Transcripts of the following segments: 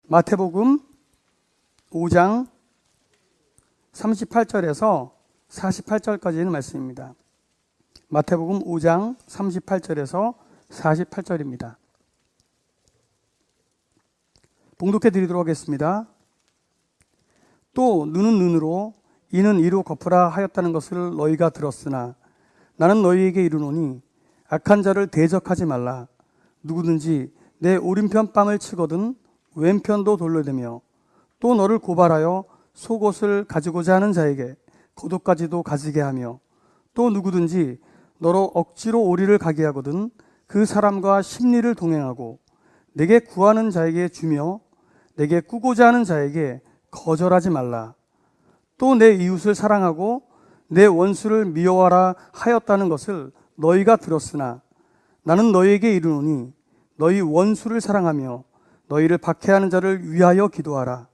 마태복음 5장 38절에서 48절까지 있는 말씀입니다. 마태복음 5장 38절에서 48절입니다. 봉독해 드리도록 하겠습니다. 또 눈은 눈으로 이는 이로 갚으라 하였다는 것을 너희가 들었으나 나는 너희에게 이르노니 악한 자를 대적하지 말라. 누구든지 내 오른편 뺨을 치거든 왼편도 돌려대며 또 너를 고발하여 속옷을 가지고자 하는 자에게 겉옷까지도 가지게 하며 또 누구든지 너로 억지로 오리를 가게 하거든 그 사람과 심리를 동행하고 내게 구하는 자에게 주며 내게 꾸고자 하는 자에게 거절하지 말라. 또 내 이웃을 사랑하고 내 원수를 미워하라 하였다는 것을 너희가 들었으나 나는 너희에게 이르노니 너희 원수를 사랑하며 너희를 박해하는 자를 위하여 기도하라.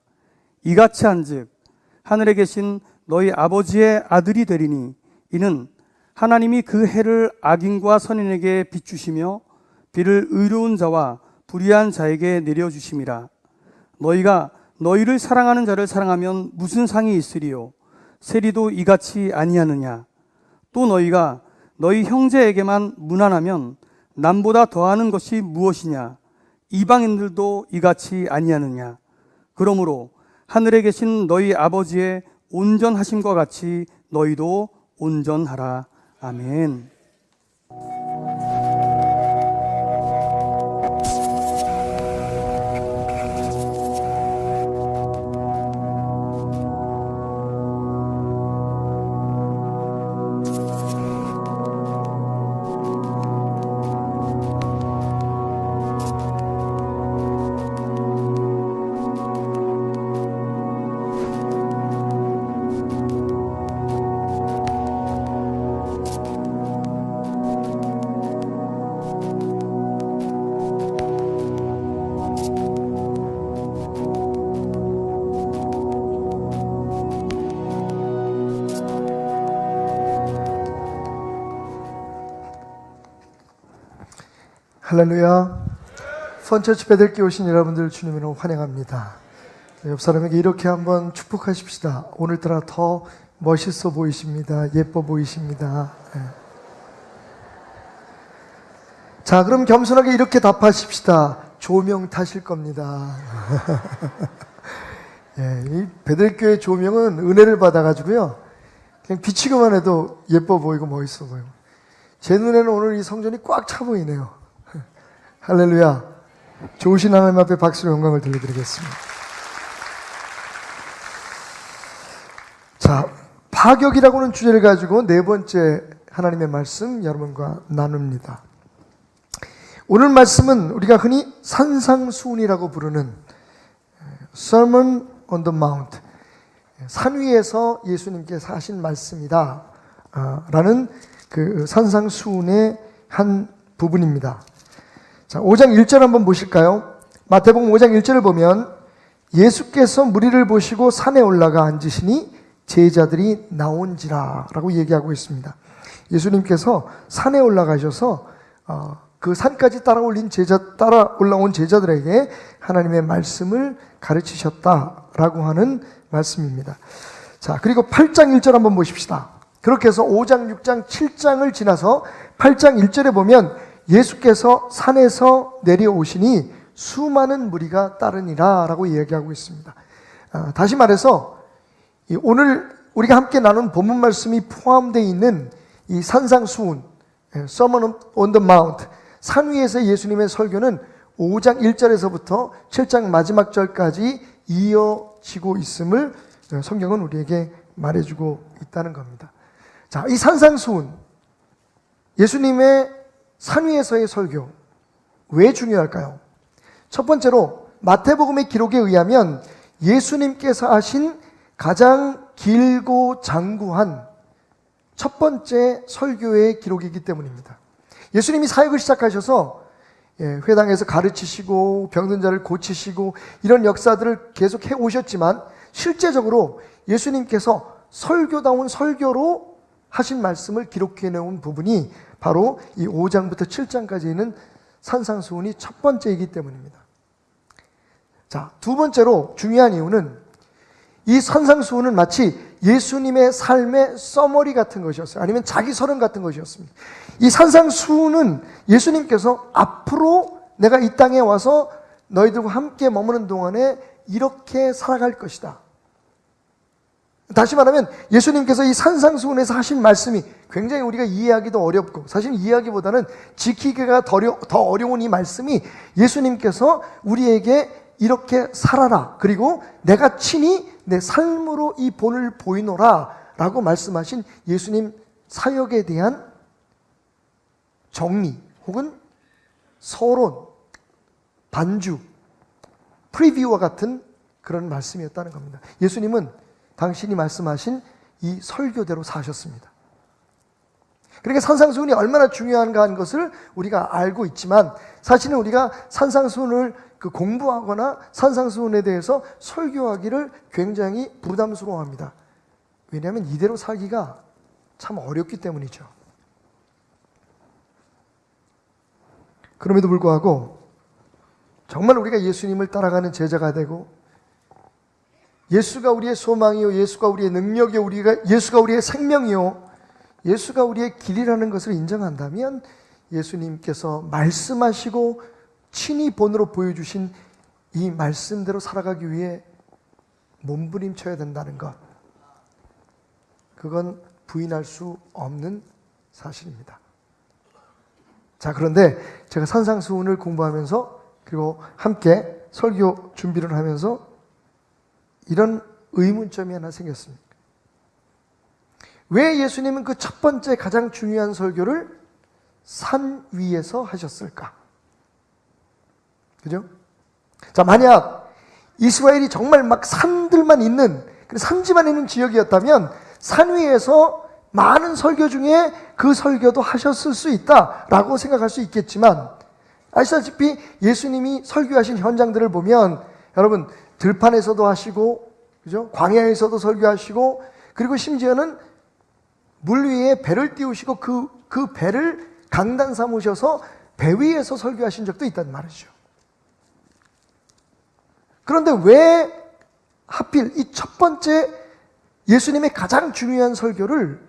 이같이 한즉 하늘에 계신 너희 아버지의 아들이 되리니 이는 하나님이 그 해를 악인과 선인에게 비추시며 비를 의로운 자와 불의한 자에게 내려주심이라. 너희가 너희를 사랑하는 자를 사랑하면 무슨 상이 있으리요? 세리도 이같이 아니하느냐? 또 너희가 너희 형제에게만 무난하면 남보다 더하는 것이 무엇이냐? 이방인들도 이같이 아니하느냐? 그러므로 하늘에 계신 너희 아버지의 온전하심과 같이 너희도 온전하라. 아멘. 할렐루야. 펀처치 베들교회 오신 여러분들 주님으로 환영합니다. 옆 사람에게 이렇게 한번 축복하십시다. 오늘따라 더 멋있어 보이십니다. 예뻐 보이십니다. 자, 그럼 겸손하게 이렇게 답하십시다. 조명 타실 겁니다. 이 베들교회 조명은 은혜를 받아가지고요, 그냥 비치기만 해도 예뻐 보이고 멋있어 보이고, 제 눈에는 오늘 이 성전이 꽉 차 보이네요. 할렐루야. 좋으신 하나님 앞에 박수로 영광을 돌려드리겠습니다. 자, 파격이라고는 주제를 가지고 네 번째 하나님의 말씀 여러분과 나눕니다. 오늘 말씀은 우리가 흔히 산상수훈이라고 부르는 Sermon on the Mount, 산 위에서 예수님께서 하신 말씀이다 라는 그 산상수훈의 한 부분입니다. 자, 5장 1절 한번 보실까요? 마태복음 5장 1절을 보면 예수께서 무리를 보시고 산에 올라가 앉으시니 제자들이 나온지라 라고 얘기하고 있습니다. 예수님께서 산에 올라가셔서 그 산까지 따라 올라온 제자들에게 하나님의 말씀을 가르치셨다라고 하는 말씀입니다. 자, 그리고 8장 1절 한번 보십시다. 그렇게 해서 5장, 6장, 7장을 지나서 8장 1절에 보면 예수께서 산에서 내려오시니 수많은 무리가 따르니라 라고 이야기하고 있습니다. 다시 말해서 오늘 우리가 함께 나눈 본문 말씀이 포함되어 있는 이 산상수훈, Sermon on the Mount, 산 위에서 예수님의 설교는 5장 1절에서부터 7장 마지막 절까지 이어지고 있음을 성경은 우리에게 말해주고 있다는 겁니다. 자, 이 산상수훈, 예수님의 산 위에서의 설교, 왜 중요할까요? 첫 번째로 마태복음의 기록에 의하면 예수님께서 하신 가장 길고 장구한 첫 번째 설교의 기록이기 때문입니다. 예수님이 사역을 시작하셔서 회당에서 가르치시고 병든 자를 고치시고 이런 역사들을 계속 해오셨지만 실제적으로 예수님께서 설교다운 설교로 하신 말씀을 기록해 놓은 부분이 바로 이 5장부터 7장까지 있는 산상수훈이 첫 번째이기 때문입니다. 자, 두 번째로 중요한 이유는 이 산상수훈은 마치 예수님의 삶의 서머리 같은 것이었어요. 아니면 자기 서론 같은 것이었습니다. 이 산상수훈은 예수님께서 앞으로 내가 이 땅에 와서 너희들과 함께 머무는 동안에 이렇게 살아갈 것이다. 다시 말하면 예수님께서 이 산상수훈에서 하신 말씀이 굉장히 우리가 이해하기도 어렵고, 사실 이해하기보다는 지키기가 더 어려운 이 말씀이 예수님께서 우리에게 이렇게 살아라, 그리고 내가 친히 내 삶으로 이 본을 보이노라 라고 말씀하신 예수님 사역에 대한 정리 혹은 서론, 반주, 프리뷰와 같은 그런 말씀이었다는 겁니다. 예수님은 당신이 말씀하신 이 설교대로 사셨습니다. 그러니까 산상수훈이 얼마나 중요한가 하는 것을 우리가 알고 있지만, 사실은 우리가 산상수훈을 공부하거나 산상수훈에 대해서 설교하기를 굉장히 부담스러워합니다. 왜냐하면 이대로 살기가 참 어렵기 때문이죠. 그럼에도 불구하고 정말 우리가 예수님을 따라가는 제자가 되고, 예수가 우리의 소망이요, 예수가 우리의 능력이요, 예수가 우리의 생명이요, 예수가 우리의 길이라는 것을 인정한다면 예수님께서 말씀하시고 친히 본으로 보여주신 이 말씀대로 살아가기 위해 몸부림쳐야 된다는 것, 그건 부인할 수 없는 사실입니다. 자, 그런데 제가 산상수훈을 공부하면서 그리고 함께 설교 준비를 하면서 이런 의문점이 하나 생겼습니다. 왜 예수님은 그 첫 번째 가장 중요한 설교를 산 위에서 하셨을까? 그죠? 자, 만약 이스라엘이 정말 막 산들만 있는, 산지만 있는 지역이었다면 산 위에서 많은 설교 중에 그 설교도 하셨을 수 있다라고 생각할 수 있겠지만, 아시다시피 예수님이 설교하신 현장들을 보면 여러분 들판에서도 하시고, 그죠? 광야에서도 설교하시고, 그리고 심지어는 물 위에 배를 띄우시고 그 배를 강단 삼으셔서 배 위에서 설교하신 적도 있단 말이죠. 그런데 왜 하필 이 첫 번째 예수님의 가장 중요한 설교를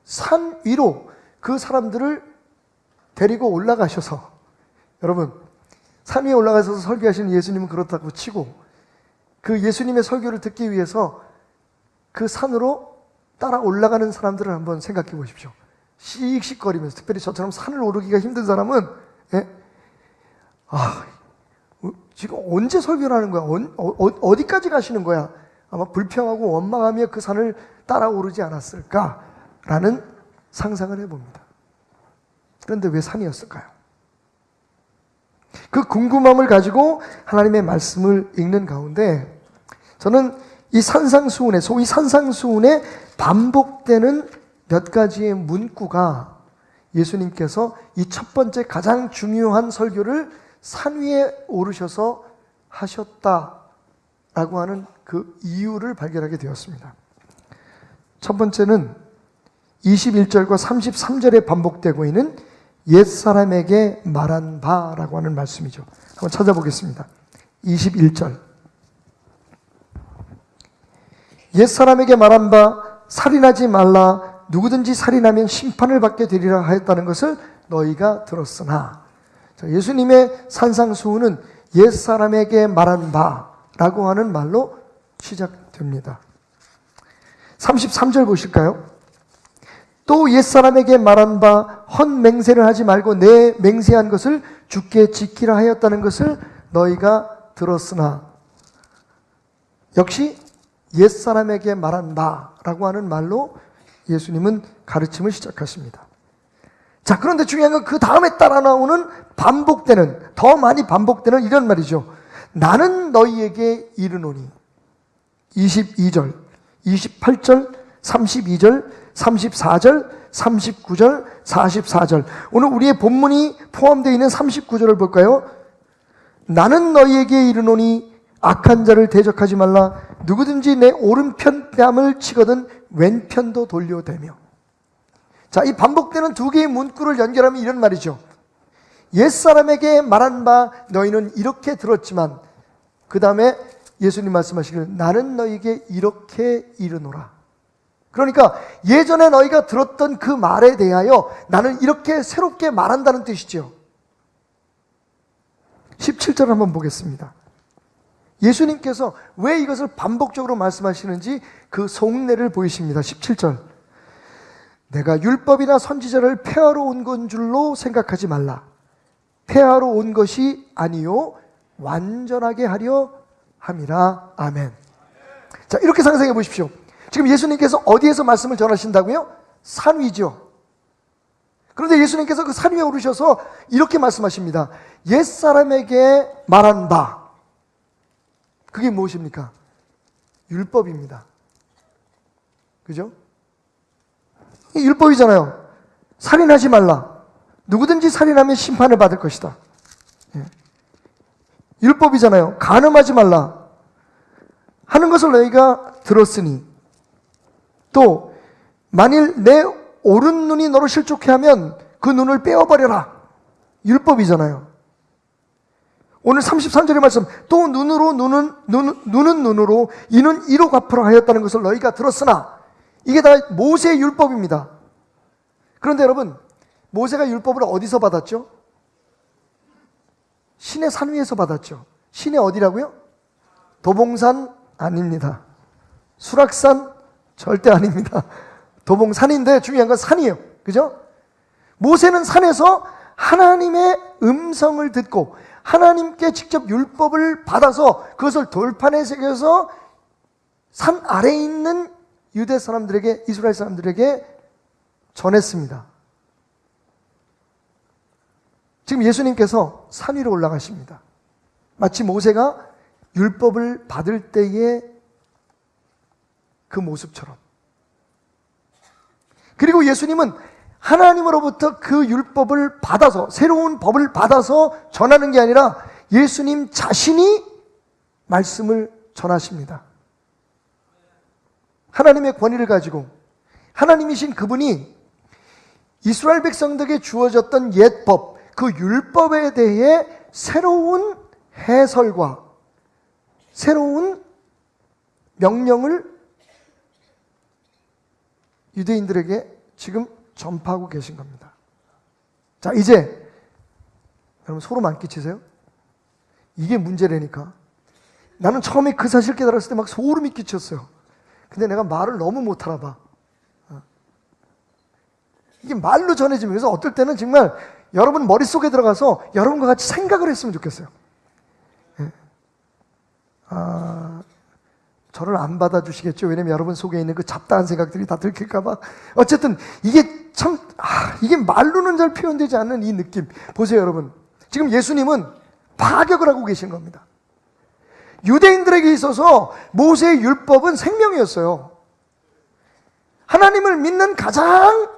산 위로 그 사람들을 데리고 올라가셔서, 여러분 산 위에 올라가셔서 설교하시는 예수님은 그렇다고 치고, 그 예수님의 설교를 듣기 위해서 그 산으로 따라 올라가는 사람들을 한번 생각해 보십시오. 씩씩거리면서, 특별히 저처럼 산을 오르기가 힘든 사람은 지금 언제 설교를 하는 거야? 어디까지 가시는 거야? 아마 불평하고 원망하며 그 산을 따라 오르지 않았을까라는 상상을 해봅니다. 그런데 왜 산이었을까요? 그 궁금함을 가지고 하나님의 말씀을 읽는 가운데 저는 이 산상수훈에, 소위 산상수훈에 반복되는 몇 가지의 문구가 예수님께서 이 첫 번째 가장 중요한 설교를 산 위에 오르셔서 하셨다라고 하는 그 이유를 발견하게 되었습니다. 첫 번째는 21절과 33절에 반복되고 있는 옛사람에게 말한 바라고 하는 말씀이죠. 한번 찾아보겠습니다. 21절. 옛사람에게 말한 바 살인하지 말라, 누구든지 살인하면 심판을 받게 되리라 하였다는 것을 너희가 들었으나. 자, 예수님의 산상수훈은 옛사람에게 말한 바라고 하는 말로 시작됩니다. 33절 보실까요? 또 옛사람에게 말한 바 헛맹세를 하지 말고 내 맹세한 것을 주께 지키라 하였다는 것을 너희가 들었으나. 역시 옛사람에게 말한 바라고 하는 말로 예수님은 가르침을 시작하십니다. 자, 그런데 중요한 건 그 다음에 따라 나오는 반복되는, 더 많이 반복되는 이런 말이죠. 나는 너희에게 이르노니. 22절, 28절, 32절, 34절, 39절, 44절. 오늘 우리의 본문이 포함되어 있는 39절을 볼까요? 나는 너희에게 이르노니 악한 자를 대적하지 말라, 누구든지 내 오른편 뺨을 치거든 왼편도 돌려대며. 자, 이 반복되는 두 개의 문구를 연결하면 이런 말이죠. 옛사람에게 말한 바 너희는 이렇게 들었지만 그 다음에 예수님 말씀하시길 나는 너희에게 이렇게 이르노라. 그러니까 예전에 너희가 들었던 그 말에 대하여 나는 이렇게 새롭게 말한다는 뜻이죠. 17절 한번 보겠습니다. 예수님께서 왜 이것을 반복적으로 말씀하시는지 그 속내를 보이십니다. 17절. 내가 율법이나 선지자를 폐하러 온 건 줄로 생각하지 말라. 폐하러 온 것이 아니요 완전하게 하려 함이라. 아멘. 자, 이렇게 상상해 보십시오. 지금 예수님께서 어디에서 말씀을 전하신다고요? 산 위죠. 그런데 예수님께서 그 산 위에 오르셔서 이렇게 말씀하십니다. 옛사람에게 말한 바, 그게 무엇입니까? 율법입니다. 그죠? 이 율법이잖아요. 살인하지 말라. 누구든지 살인하면 심판을 받을 것이다. 예. 율법이잖아요. 간음하지 말라 하는 것을 너희가 들었으니, 또 만일 내 오른 눈이 너를 실족해 하면 그 눈을 빼어버려라. 율법이잖아요. 오늘 33절의 말씀, 또 눈은 눈으로 이는 이로 갚으라 하였다는 것을 너희가 들었으나, 이게 다 모세의 율법입니다. 그런데 여러분, 모세가 율법을 어디서 받았죠? 신의 산 위에서 받았죠. 신의 어디라고요? 도봉산 아닙니다. 수락산 절대 아닙니다. 도봉산인데 중요한 건 산이에요. 그죠? 모세는 산에서 하나님의 음성을 듣고 하나님께 직접 율법을 받아서 그것을 돌판에 새겨서 산 아래에 있는 유대 사람들에게, 이스라엘 사람들에게 전했습니다. 지금 예수님께서 산 위로 올라가십니다. 마치 모세가 율법을 받을 때의 그 모습처럼. 그리고 예수님은 하나님으로부터 그 율법을 받아서, 새로운 법을 받아서 전하는 게 아니라 예수님 자신이 말씀을 전하십니다. 하나님의 권위를 가지고 하나님이신 그분이 이스라엘 백성들에게 주어졌던 옛법, 그 율법에 대해 새로운 해설과 새로운 명령을 유대인들에게 지금 전파하고 계신 겁니다. 자, 이제 여러분 소름 안 끼치세요? 이게 문제라니까. 나는 처음에 그 사실 깨달았을 때 막 소름이 끼쳤어요. 근데 내가 말을 너무 못 알아봐. 이게 말로 전해지면, 그래서 어떨 때는 정말 여러분 머릿속에 들어가서 여러분과 같이 생각을 했으면 좋겠어요. 저를 안 받아주시겠죠? 왜냐면 여러분 속에 있는 그 잡다한 생각들이 다 들킬까봐. 어쨌든 이게 참, 이게 말로는 잘 표현되지 않는 이 느낌. 보세요, 여러분. 지금 예수님은 파격을 하고 계신 겁니다. 유대인들에게 있어서 모세의 율법은 생명이었어요. 하나님을 믿는 가장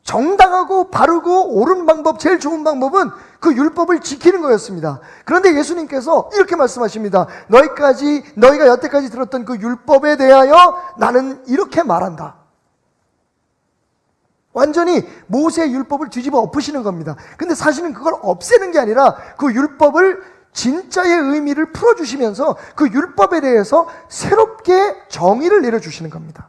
정당하고 바르고 옳은 방법, 제일 좋은 방법은 그 율법을 지키는 거였습니다. 그런데 예수님께서 이렇게 말씀하십니다. 너희가 여태까지 들었던 그 율법에 대하여 나는 이렇게 말한다. 완전히 모세의 율법을 뒤집어 엎으시는 겁니다. 근데 사실은 그걸 없애는 게 아니라 그 율법을 진짜의 의미를 풀어주시면서 그 율법에 대해서 새롭게 정의를 내려주시는 겁니다.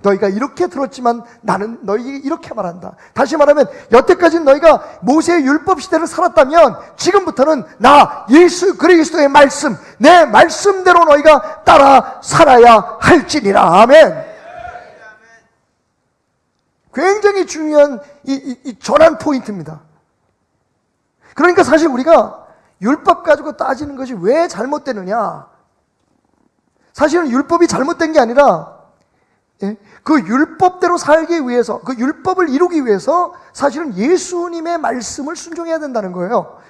너희가 이렇게 들었지만 나는 너희에게 이렇게 말한다. 다시 말하면 여태까지 너희가 모세의 율법 시대를 살았다면 지금부터는 나 예수 그리스도의 말씀, 내 말씀대로 너희가 따라 살아야 할지니라. 아멘. 굉장히 중요한 이 전환 포인트입니다. 그러니까 사실 우리가 율법 가지고 따지는 것이 왜 잘못되느냐, 사실은 율법이 잘못된 게 아니라 그 율법대로 살기 위해서, 그 율법을 이루기 위해서 사실은 예수님의 말씀을 순종해야 된다는 거예요.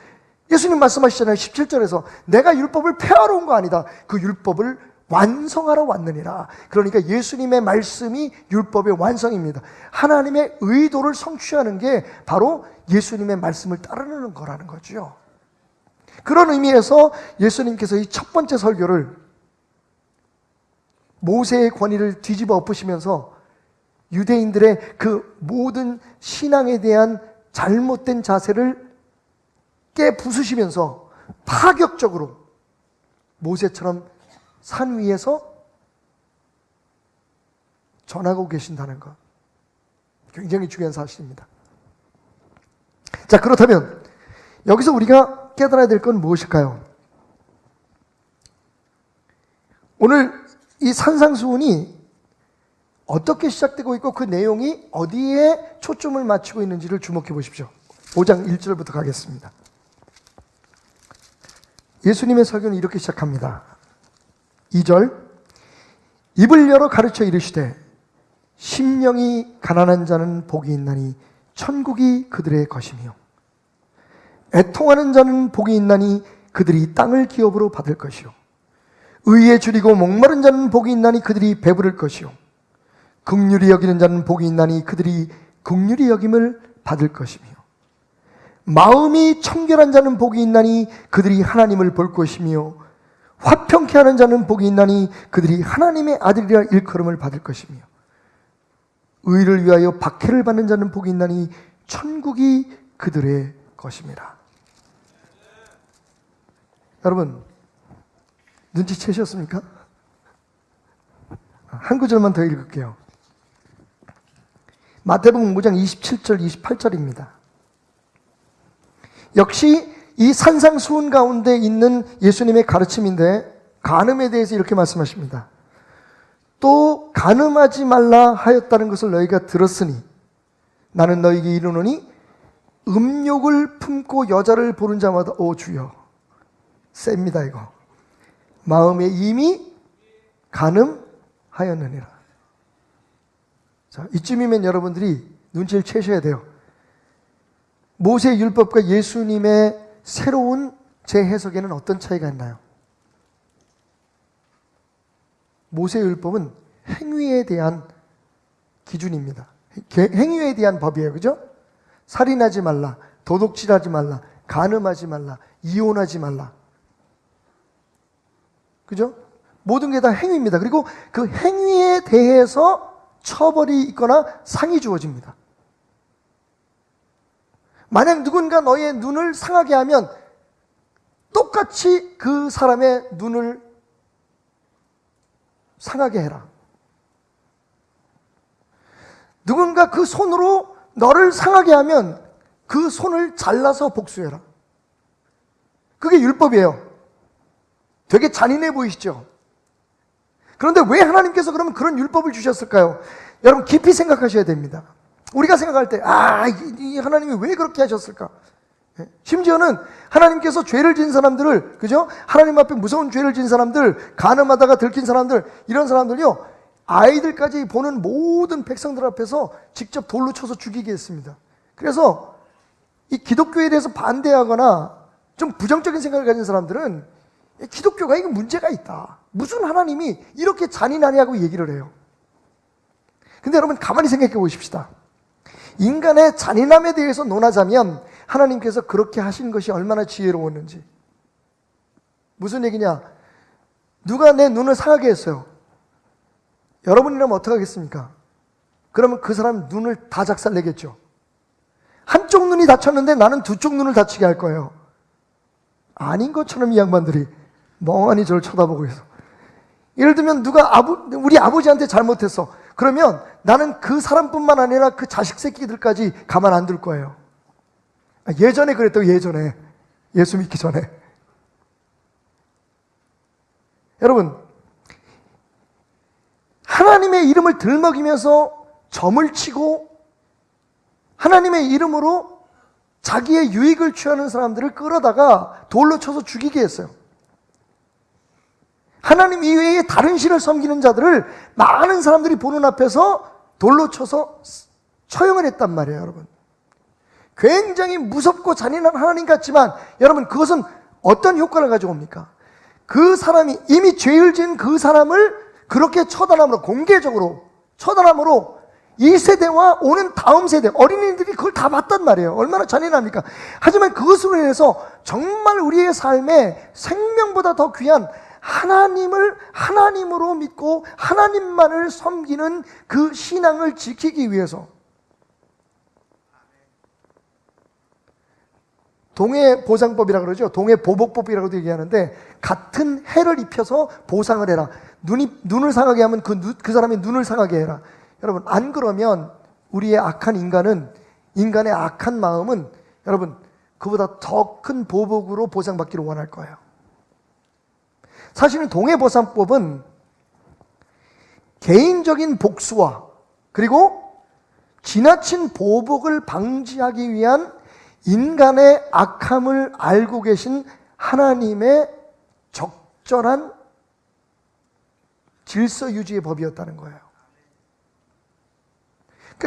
예수님 말씀하시잖아요. 17절에서 내가 율법을 폐하러 온 거 아니다. 그 율법을 완성하러 왔느니라. 그러니까 예수님의 말씀이 율법의 완성입니다. 하나님의 의도를 성취하는 게 바로 예수님의 말씀을 따르는 거라는 거죠. 그런 의미에서 예수님께서 이 첫 번째 설교를 모세의 권위를 뒤집어 엎으시면서 유대인들의 그 모든 신앙에 대한 잘못된 자세를 깨부수시면서 파격적으로 모세처럼 산 위에서 전하고 계신다는 것, 굉장히 중요한 사실입니다. 자, 그렇다면 여기서 우리가 깨달아야 될 건 무엇일까요? 오늘 이 산상수훈이 어떻게 시작되고 있고 그 내용이 어디에 초점을 맞추고 있는지를 주목해 보십시오. 5장 1절부터 가겠습니다. 예수님의 설교는 이렇게 시작합니다. 2절, 입을 열어 가르쳐 이르시되 심령이 가난한 자는 복이 있나니 천국이 그들의 것이며 애통하는 자는 복이 있나니 그들이 땅을 기업으로 받을 것이요 의에 줄이고 목마른 자는 복이 있나니 그들이 배부를 것이요 긍휼히 여기는 자는 복이 있나니 그들이 긍휼히 여김을 받을 것이며 마음이 청결한 자는 복이 있나니 그들이 하나님을 볼 것이며 화평케 하는 자는 복이 있나니 그들이 하나님의 아들이라 일컬음을 받을 것이며 의를 위하여 박해를 받는 자는 복이 있나니 천국이 그들의 것입니다. 여러분, 눈치채셨습니까? 한 구절만 더 읽을게요. 마태복음 5장 27절 28절입니다. 역시 이 산상수훈 가운데 있는 예수님의 가르침인데 간음에 대해서 이렇게 말씀하십니다. 또 간음하지 말라 하였다는 것을 너희가 들었으니 나는 너희에게 이르노니 음욕을 품고 여자를 보는 자마다 오 주여, 셉니다 이거. 마음에 이미 간음하였느니라. 자, 이쯤이면 여러분들이 눈치를 채셔야 돼요. 모세의 율법과 예수님의 새로운 재해석에는 어떤 차이가 있나요? 모세의 율법은 행위에 대한 기준입니다. 행위에 대한 법이에요. 그죠? 살인하지 말라, 도둑질하지 말라, 간음하지 말라, 이혼하지 말라. 그죠? 모든 게 다 행위입니다. 그리고 그 행위에 대해서 처벌이 있거나 상이 주어집니다. 만약 누군가 너의 눈을 상하게 하면 똑같이 그 사람의 눈을 상하게 해라. 누군가 그 손으로 너를 상하게 하면 그 손을 잘라서 복수해라. 그게 율법이에요. 되게 잔인해 보이시죠? 그런데 왜 하나님께서 그러면 그런 율법을 주셨을까요? 여러분 깊이 생각하셔야 됩니다. 우리가 생각할 때 이 하나님이 왜 그렇게 하셨을까? 심지어는 하나님께서 죄를 지은 사람들을, 그죠? 하나님 앞에 무서운 죄를 지은 사람들, 간음하다가 들킨 사람들, 이런 사람들요, 아이들까지 보는 모든 백성들 앞에서 직접 돌로 쳐서 죽이게 했습니다. 그래서 이 기독교에 대해서 반대하거나 좀 부정적인 생각을 가진 사람들은 기독교가 이거 문제가 있다, 무슨 하나님이 이렇게 잔인하냐고 얘기를 해요. 근데 여러분 가만히 생각해 보십시다. 인간의 잔인함에 대해서 논하자면 하나님께서 그렇게 하신 것이 얼마나 지혜로웠는지. 무슨 얘기냐? 누가 내 눈을 상하게 했어요. 여러분이라면 어떡하겠습니까? 그러면 그 사람 눈을 다 작살내겠죠. 한쪽 눈이 다쳤는데 나는 두 쪽 눈을 다치게 할 거예요. 아닌 것처럼 이 양반들이 멍하니 저를 쳐다보고 있어. 예를 들면 누가 우리 아버지한테 잘못했어. 그러면 나는 그 사람뿐만 아니라 그 자식 새끼들까지 가만 안 둘 거예요. 예전에 그랬다고. 예전에, 예수 믿기 전에. 여러분, 하나님의 이름을 들먹이면서 점을 치고 하나님의 이름으로 자기의 유익을 취하는 사람들을 끌어다가 돌로 쳐서 죽이게 했어요. 하나님 이외에 다른 신을 섬기는 자들을 많은 사람들이 보는 앞에서 돌로 쳐서 처형을 했단 말이에요. 여러분, 굉장히 무섭고 잔인한 하나님 같지만 여러분, 그것은 어떤 효과를 가져옵니까? 그 사람이 이미 죄를 지은 그 사람을 그렇게 처단함으로, 공개적으로 처단함으로 이 세대와 오는 다음 세대, 어린이들이 그걸 다 봤단 말이에요. 얼마나 잔인합니까? 하지만 그것으로 인해서 정말 우리의 삶에 생명보다 더 귀한 하나님을 하나님으로 믿고 하나님만을 섬기는 그 신앙을 지키기 위해서 동해 보상법이라고 그러죠. 동해 보복법이라고도 얘기하는데, 같은 해를 입혀서 보상을 해라. 눈을 상하게 하면 그 사람의 눈을 상하게 해라. 여러분, 안 그러면 우리의 악한 인간의 악한 마음은 여러분, 그보다 더 큰 보복으로 보상받기를 원할 거예요. 사실은 동해보상법은 개인적인 복수와 그리고 지나친 보복을 방지하기 위한 인간의 악함을 알고 계신 하나님의 적절한 질서 유지의 법이었다는 거예요.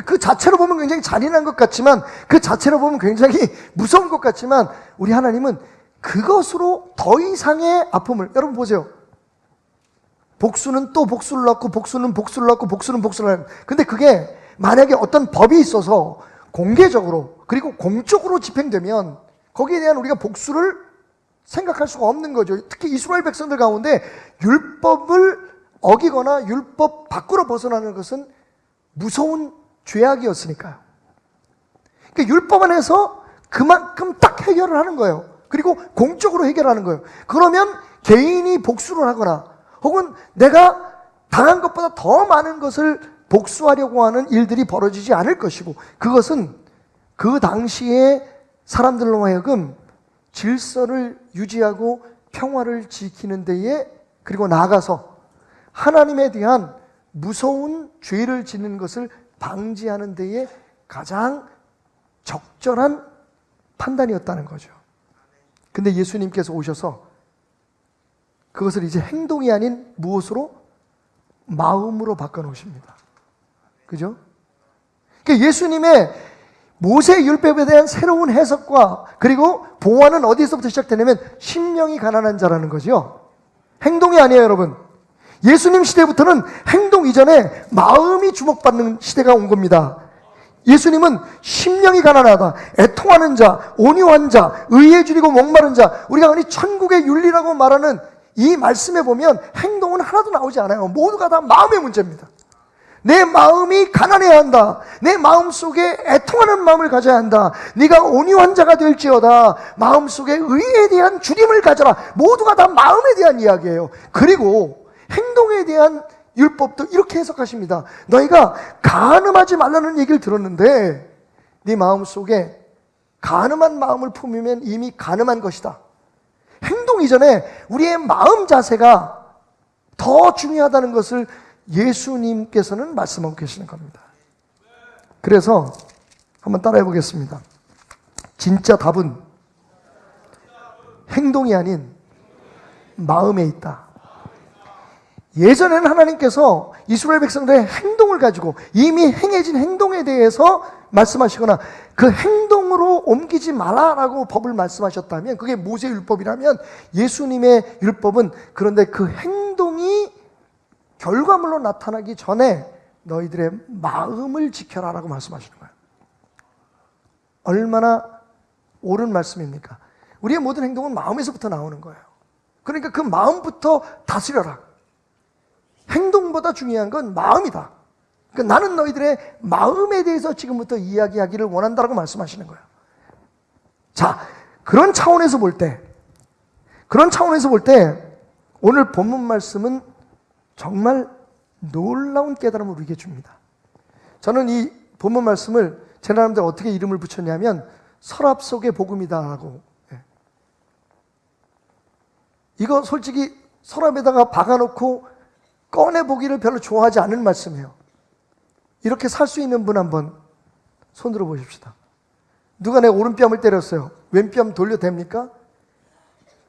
그 자체로 보면 굉장히 잔인한 것 같지만, 그 자체로 보면 굉장히 무서운 것 같지만, 우리 하나님은 그것으로 더 이상의 아픔을, 여러분 보세요. 복수는 또 복수를 낳고, 복수는 복수를 낳고, 복수는 복수를 낳고. 근데 그게 만약에 어떤 법이 있어서 공개적으로 그리고 공적으로 집행되면 거기에 대한 우리가 복수를 생각할 수가 없는 거죠. 특히 이스라엘 백성들 가운데 율법을 어기거나 율법 밖으로 벗어나는 것은 무서운 죄악이었으니까요. 그러니까 율법 안에서 그만큼 딱 해결을 하는 거예요. 그리고 공적으로 해결하는 거예요. 그러면 개인이 복수를 하거나 혹은 내가 당한 것보다 더 많은 것을 복수하려고 하는 일들이 벌어지지 않을 것이고, 그것은 그 당시에 사람들로 하여금 질서를 유지하고 평화를 지키는 데에, 그리고 나아가서 하나님에 대한 무서운 죄를 짓는 것을 방지하는 데에 가장 적절한 판단이었다는 거죠. 근데 예수님께서 오셔서 그것을 이제 행동이 아닌 무엇으로? 마음으로 바꿔놓으십니다. 그죠? 그러니까 예수님의 모세 율법에 대한 새로운 해석과 그리고 보완은 어디서부터 시작되냐면 심령이 가난한 자라는 거죠. 행동이 아니에요, 여러분. 예수님 시대부터는 행동 이전에 마음이 주목받는 시대가 온 겁니다. 예수님은 심령이 가난하다, 애통하는 자, 온유한 자, 의에 줄이고 목마른 자, 우리가 흔히 천국의 윤리라고 말하는 이 말씀에 보면 행동은 하나도 나오지 않아요. 모두가 다 마음의 문제입니다. 내 마음이 가난해야 한다. 내 마음 속에 애통하는 마음을 가져야 한다. 네가 온유한 자가 될지어다. 마음 속에 의에 대한 주림을 가져라. 모두가 다 마음에 대한 이야기예요. 그리고 행동에 대한 율법도 이렇게 해석하십니다. 너희가 간음하지 말라는 얘기를 들었는데 네 마음 속에 간음한 마음을 품으면 이미 간음한 것이다. 행동 이전에 우리의 마음 자세가 더 중요하다는 것을 예수님께서는 말씀하고 계시는 겁니다. 그래서 한번 따라해 보겠습니다. 진짜 답은 행동이 아닌 마음에 있다. 예전에는 하나님께서 이스라엘 백성들의 행동을 가지고 이미 행해진 행동에 대해서 말씀하시거나 그 행동으로 옮기지 마라라고 법을 말씀하셨다면, 그게 모세 율법이라면, 예수님의 율법은 그런데 그 행동이 결과물로 나타나기 전에 너희들의 마음을 지켜라라고 말씀하시는 거예요. 얼마나 옳은 말씀입니까? 우리의 모든 행동은 마음에서부터 나오는 거예요. 그러니까 그 마음부터 다스려라. 행동보다 중요한 건 마음이다. 그러니까 나는 너희들의 마음에 대해서 지금부터 이야기하기를 원한다라고 말씀하시는 거예요. 자, 그런 차원에서 볼 때 오늘 본문 말씀은 정말 놀라운 깨달음을 우리에게 줍니다. 저는 이 본문 말씀을 제 나름대로 어떻게 이름을 붙였냐면 서랍 속의 복음이다라고. 이거 솔직히 서랍에다가 박아놓고 꺼내보기를 별로 좋아하지 않은 말씀이에요. 이렇게 살 수 있는 분 한번 손 들어 보십시다. 누가 내 오른뺨을 때렸어요. 왼뺨 돌려 됩니까?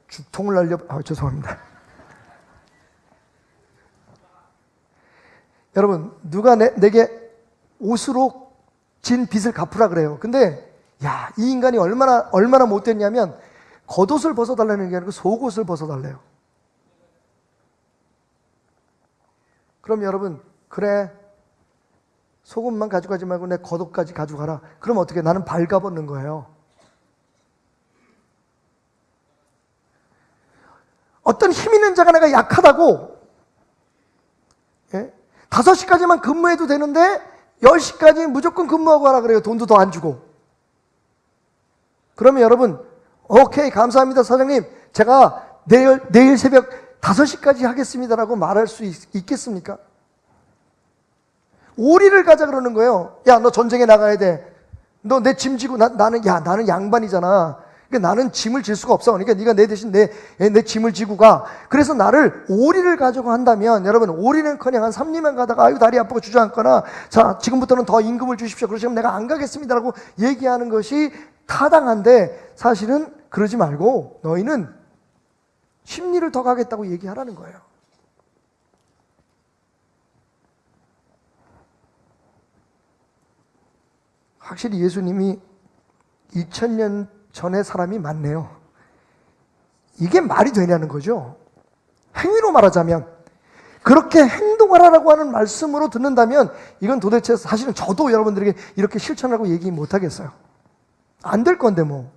죽통을 날려, 죄송합니다. 여러분, 누가 내게 옷으로 진 빚을 갚으라 그래요. 근데 야, 이 인간이 얼마나 못됐냐면 겉옷을 벗어달라는 게 아니고 속옷을 벗어달래요. 그럼 여러분, 그래, 속옷만 가져가지 말고 내 겉옷까지 가져가라. 그럼 어떻게? 나는 발가벗는 거예요. 어떤 힘 있는 자가 내가 약하다고 5시까지만 근무해도 되는데 10시까지 무조건 근무하고 하라 그래요. 돈도 더 안 주고. 그러면 여러분, 오케이, 감사합니다, 사장님. 제가 내일 새벽 5시까지 하겠습니다라고 말할 수 있겠습니까? 오리를 가자 그러는 거예요. 야, 너 전쟁에 나가야 돼. 너 내 짐 지고, 나는 양반이잖아. 그러니까 나는 짐을 질 수가 없어. 그러니까 네가 내 대신 내 짐을 지고 가. 그래서 나를 오리를 가지고 한다면, 여러분, 오리는커녕 한 3리만 가다가 아유 다리 아프고 주저앉거나, 자, 지금부터는 더 임금을 주십시오. 그러시면 내가 안 가겠습니다라고 얘기하는 것이 타당한데, 사실은 그러지 말고 너희는 10리를 더 가겠다고 얘기하라는 거예요. 확실히 예수님이 2000년 전의 사람이 맞네요. 이게 말이 되냐는 거죠. 행위로 말하자면, 그렇게 행동하라고 하는 말씀으로 듣는다면, 이건 도대체 사실은 저도 여러분들에게 이렇게 실천하고 얘기 못하겠어요. 안 될 건데 뭐.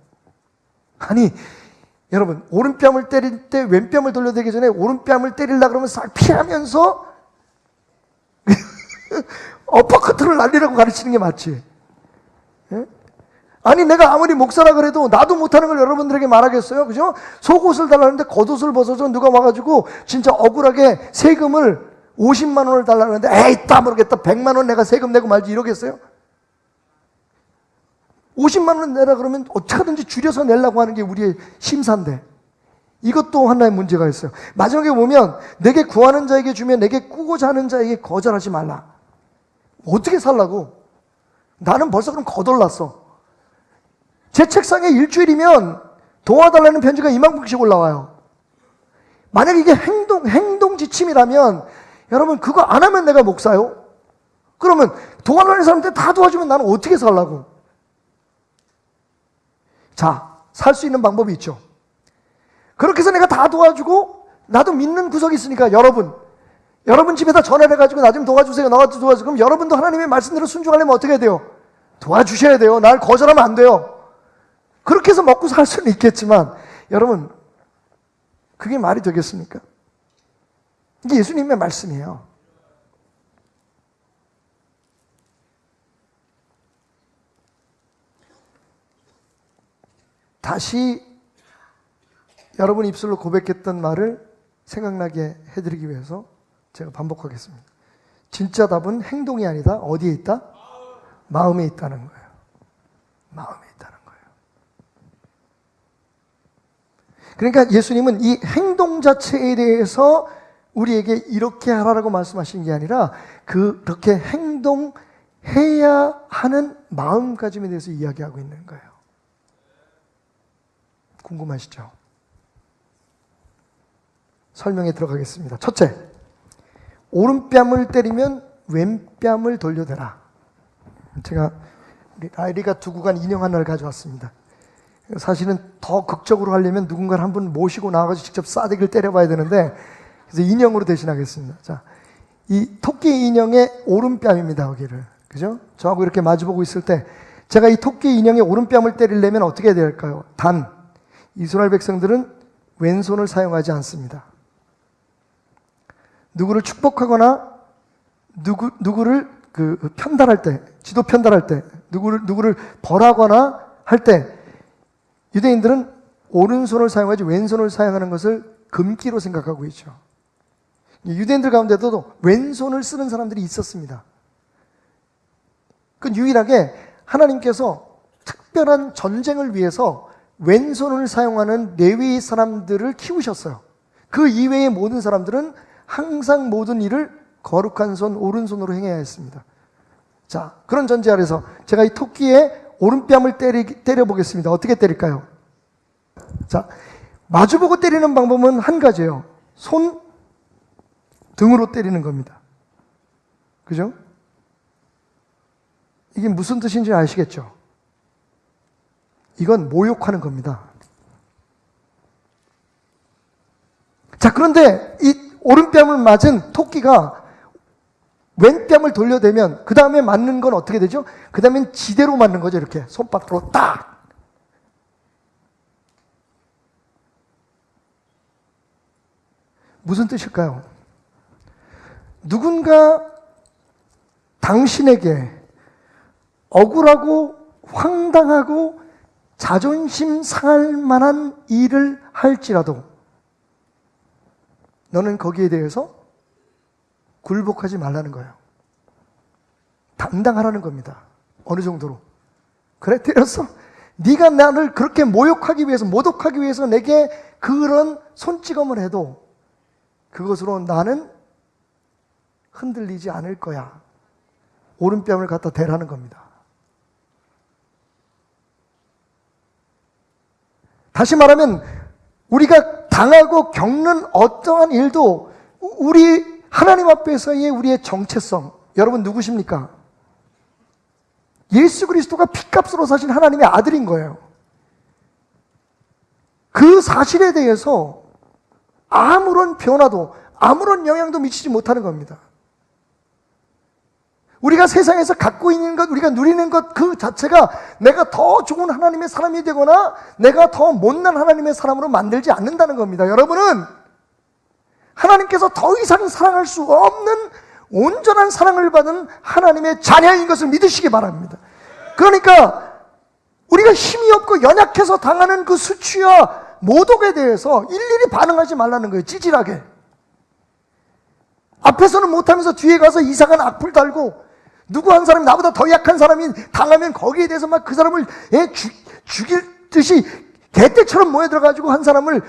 아니, 여러분, 오른뺨을 때릴 때 왼뺨을 돌려대기 전에 오른뺨을 때리려고 그러면 싹 피하면서 어퍼커트를 날리라고 가르치는 게 맞지. 예? 아니, 내가 아무리 목사라 그래도 나도 못하는 걸 여러분들에게 말하겠어요? 그죠? 속옷을 달라는데 겉옷을 벗어서 누가 와가지고 진짜 억울하게 세금을 50만 원을 달라는데, 에이, 다 모르겠다. 100만 원 내가 세금 내고 말지 이러겠어요? 50만 원 내라 그러면 어떻게든지 줄여서 내려고 하는 게 우리의 심사인데, 이것도 하나의 문제가 있어요. 마지막에 보면, 내게 구하는 자에게 주며 내게 꾸고자 하는 자에게 거절하지 말라. 어떻게 살라고? 나는 벌써 그럼 거덜났어. 제 책상에 일주일이면 도와달라는 편지가 2만 분씩 올라와요. 만약에 이게 행동 지침이라면, 여러분, 그거 안 하면 내가 목사요? 그러면 도와달라는 사람한테 다 도와주면 나는 어떻게 살라고? 자, 살 수 있는 방법이 있죠. 그렇게 해서 내가 다 도와주고, 나도 믿는 구석이 있으니까, 여러분 집에다 전화를 해가지고 나 좀 도와주세요. 나도 도와주세요. 그럼 여러분도 하나님의 말씀대로 순종하려면 어떻게 해야 돼요? 도와주셔야 돼요. 날 거절하면 안 돼요. 그렇게 해서 먹고 살 수는 있겠지만, 여러분, 그게 말이 되겠습니까? 이게 예수님의 말씀이에요. 다시 여러분 입술로 고백했던 말을 생각나게 해드리기 위해서 제가 반복하겠습니다. 진짜 답은 행동이 아니다. 어디에 있다? 마음에 있다는 거예요. 마음에 있다는 거예요. 그러니까 예수님은 이 행동 자체에 대해서 우리에게 이렇게 하라고 말씀하신 게 아니라, 그렇게 행동해야 하는 마음가짐에 대해서 이야기하고 있는 거예요. 궁금하시죠? 설명에 들어가겠습니다. 첫째, 오른뺨을 때리면 왼뺨을 돌려대라. 제가 우리 라이리가 두고 간 인형 하나를 가져왔습니다. 사실은 더 극적으로 하려면 누군가를 한 분 모시고 나와가지고 직접 싸대기를 때려봐야 되는데, 그래서 인형으로 대신하겠습니다. 자, 이 토끼 인형의 오른뺨입니다. 여기를, 그죠? 저하고 이렇게 마주보고 있을 때, 제가 이 토끼 인형의 오른뺨을 때리려면 어떻게 해야 될까요? 이스라엘 백성들은 왼손을 사용하지 않습니다. 누구를 축복하거나 누구를 편달할 때, 지도 편달할 때, 누구를 벌하거나 할 때, 유대인들은 오른손을 사용하지 왼손을 사용하는 것을 금기로 생각하고 있죠. 유대인들 가운데도 왼손을 쓰는 사람들이 있었습니다. 그 유일하게 하나님께서 특별한 전쟁을 위해서 왼손을 사용하는 레위 사람들을 키우셨어요. 그 이외의 모든 사람들은 항상 모든 일을 거룩한 손, 오른손으로 행해야 했습니다. 자, 그런 전제 아래서 제가 이 토끼의 오른뺨을 때려보겠습니다. 어떻게 때릴까요? 자, 마주보고 때리는 방법은 한 가지예요. 손, 등으로 때리는 겁니다. 그죠? 이게 무슨 뜻인지 아시겠죠? 이건 모욕하는 겁니다. 자, 그런데 이 오른뺨을 맞은 토끼가 왼뺨을 돌려대면 그 다음에 맞는 건 어떻게 되죠? 그 다음엔 지대로 맞는 거죠. 이렇게 손바닥으로 딱. 무슨 뜻일까요? 누군가 당신에게 억울하고 황당하고 자존심 상할 만한 일을 할지라도 너는 거기에 대해서 굴복하지 말라는 거예요. 당당하라는 겁니다. 어느 정도로. 그래, 때렸어. 네가 나를 그렇게 모욕하기 위해서, 모독하기 위해서 내게 그런 손찌검을 해도 그것으로 나는 흔들리지 않을 거야. 오른뺨을 갖다 대라는 겁니다. 다시 말하면 우리가 당하고 겪는 어떠한 일도 우리 하나님 앞에서의 우리의 정체성, 여러분 누구십니까? 예수 그리스도가 핏값으로 사신 하나님의 아들인 거예요. 그 사실에 대해서 아무런 변화도, 아무런 영향도 미치지 못하는 겁니다. 우리가 세상에서 갖고 있는 것, 우리가 누리는 것 그 자체가 내가 더 좋은 하나님의 사람이 되거나 내가 더 못난 하나님의 사람으로 만들지 않는다는 겁니다. 여러분은 하나님께서 더 이상 사랑할 수 없는 온전한 사랑을 받은 하나님의 자녀인 것을 믿으시기 바랍니다. 그러니까 우리가 힘이 없고 연약해서 당하는 그 수치와 모독에 대해서 일일이 반응하지 말라는 거예요. 찌질하게. 앞에서는 못하면서 뒤에 가서 이상한 악플 달고, 누구 한 사람이 나보다 더 약한 사람이 당하면 거기에 대해서 막 그 사람을 죽일 듯이 개떼처럼 모여들어가지고 한 사람을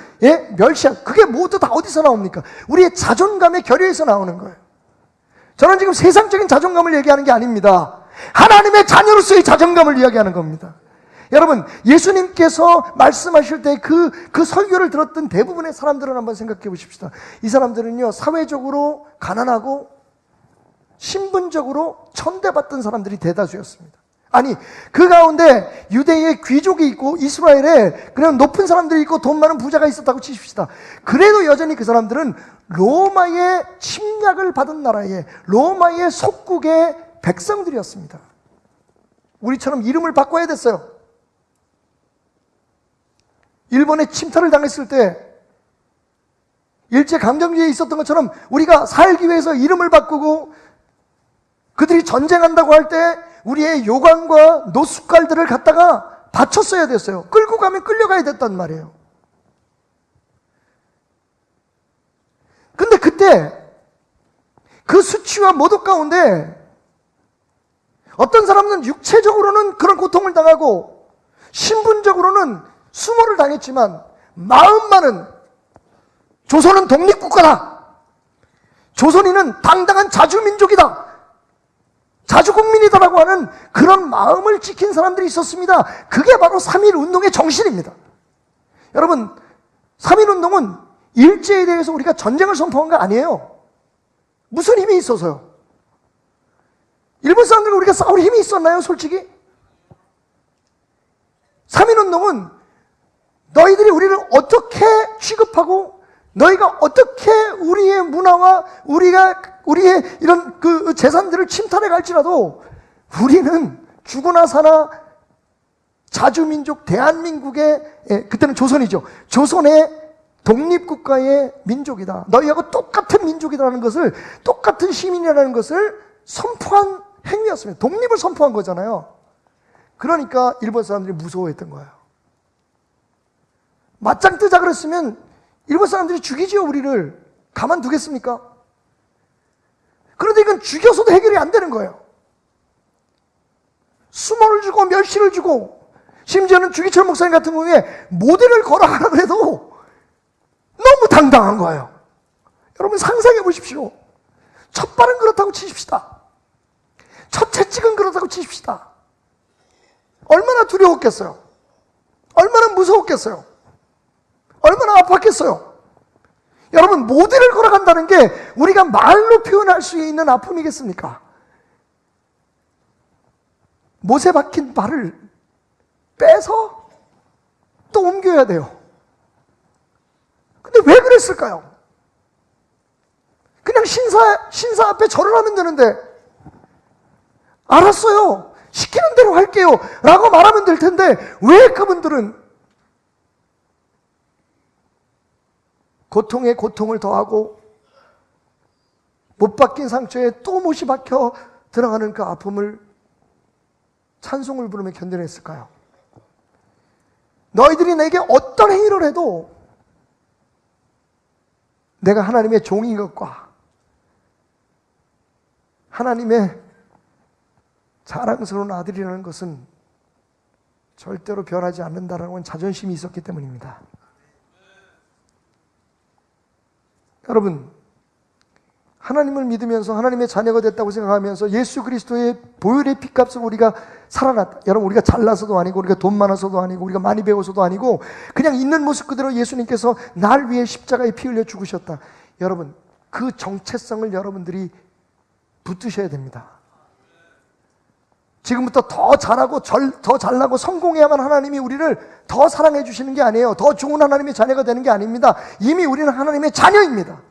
멸시하고, 그게 모두 다 어디서 나옵니까? 우리의 자존감의 결여에서 나오는 거예요. 저는 지금 세상적인 자존감을 얘기하는 게 아닙니다. 하나님의 자녀로서의 자존감을 이야기하는 겁니다. 여러분, 예수님께서 말씀하실 때 그 설교를 들었던 대부분의 사람들은 한번 생각해 보십시다. 이 사람들은요, 사회적으로 가난하고 신분적으로 천대받던 사람들이 대다수였습니다. 아니, 그 가운데 유대의 귀족이 있고 이스라엘에 그냥 높은 사람들이 있고 돈 많은 부자가 있었다고 치십시다. 그래도 여전히 그 사람들은 로마의 침략을 받은 나라의, 로마의 속국의 백성들이었습니다. 우리처럼 이름을 바꿔야 됐어요. 일본에 침탈을 당했을 때 일제강점기에 있었던 것처럼 우리가 살기 위해서 이름을 바꾸고, 그들이 전쟁한다고 할 때 우리의 요강과 노숙갈들을 갖다가 바쳤어야 됐어요. 끌고 가면 끌려가야 됐단 말이에요. 근데 그때 그 수치와 모독 가운데 어떤 사람은 육체적으로는 그런 고통을 당하고 신분적으로는 수모를 당했지만 마음만은 조선은 독립국가다. 조선인은 당당한 자주민족이다. 자주국민이다라고 하는 그런 마음을 지킨 사람들이 있었습니다. 그게 바로 3.1운동의 정신입니다. 여러분, 3.1운동은 일제에 대해서 우리가 전쟁을 선포한 거 아니에요. 무슨 힘이 있어서요? 일본 사람들과 우리가 싸울 힘이 있었나요, 솔직히? 3.1운동은 너희들이 우리를 어떻게 취급하고, 너희가 어떻게 우리의 문화와 우리의 이런 그 재산들을 침탈해 갈지라도 우리는 죽으나 사나 자주민족 대한민국의, 그때는 조선이죠. 조선의 독립국가의 민족이다. 너희하고 똑같은 민족이라는 것을, 똑같은 시민이라는 것을 선포한 행위였습니다. 독립을 선포한 거잖아요. 그러니까 일본 사람들이 무서워했던 거예요. 맞짱 뜨자 그랬으면 일본 사람들이 죽이지요, 우리를. 가만두겠습니까? 그런데 이건 죽여서도 해결이 안 되는 거예요. 수모를 주고 멸시를 주고, 심지어는 주기철 목사님 같은 경우에 모델을 걸어가라고 해도 너무 당당한 거예요. 여러분 상상해 보십시오. 첫 발은 그렇다고 치십시다. 첫 채찍은 그렇다고 치십시다. 얼마나 두려웠겠어요? 얼마나 무서웠겠어요? 얼마나 아팠겠어요? 여러분, 모델을 걸어간다는 게 우리가 말로 못할 수 있는 아픔이겠습니까? 못에 박힌 발을 빼서 또 옮겨야 돼요. 근데 왜 그랬을까요? 그냥 신사 앞에 절을 하면 되는데, 알았어요, 시키는 대로 할게요 라고 말하면 될 텐데, 왜 그분들은 고통에 고통을 더하고 못 박힌 상처에 또 못이 박혀 들어가는 그 아픔을 찬송을 부르며 견뎌냈을까요? 너희들이 내게 어떤 행위를 해도 내가 하나님의 종인 것과 하나님의 자랑스러운 아들이라는 것은 절대로 변하지 않는다라는 자존심이 있었기 때문입니다. 여러분, 하나님을 믿으면서 하나님의 자녀가 됐다고 생각하면서 예수 그리스도의 보혈의 피값으로 우리가 살아났다. 여러분, 우리가 잘나서도 아니고 우리가 돈 많아서도 아니고 우리가 많이 배워서도 아니고 그냥 있는 모습 그대로 예수님께서 날 위해 십자가에 피 흘려 죽으셨다. 여러분, 그 정체성을 여러분들이 붙드셔야 됩니다. 지금부터 더 잘하고 더 잘나고 성공해야만 하나님이 우리를 더 사랑해 주시는 게 아니에요. 더 좋은 하나님의 자녀가 되는 게 아닙니다. 이미 우리는 하나님의 자녀입니다.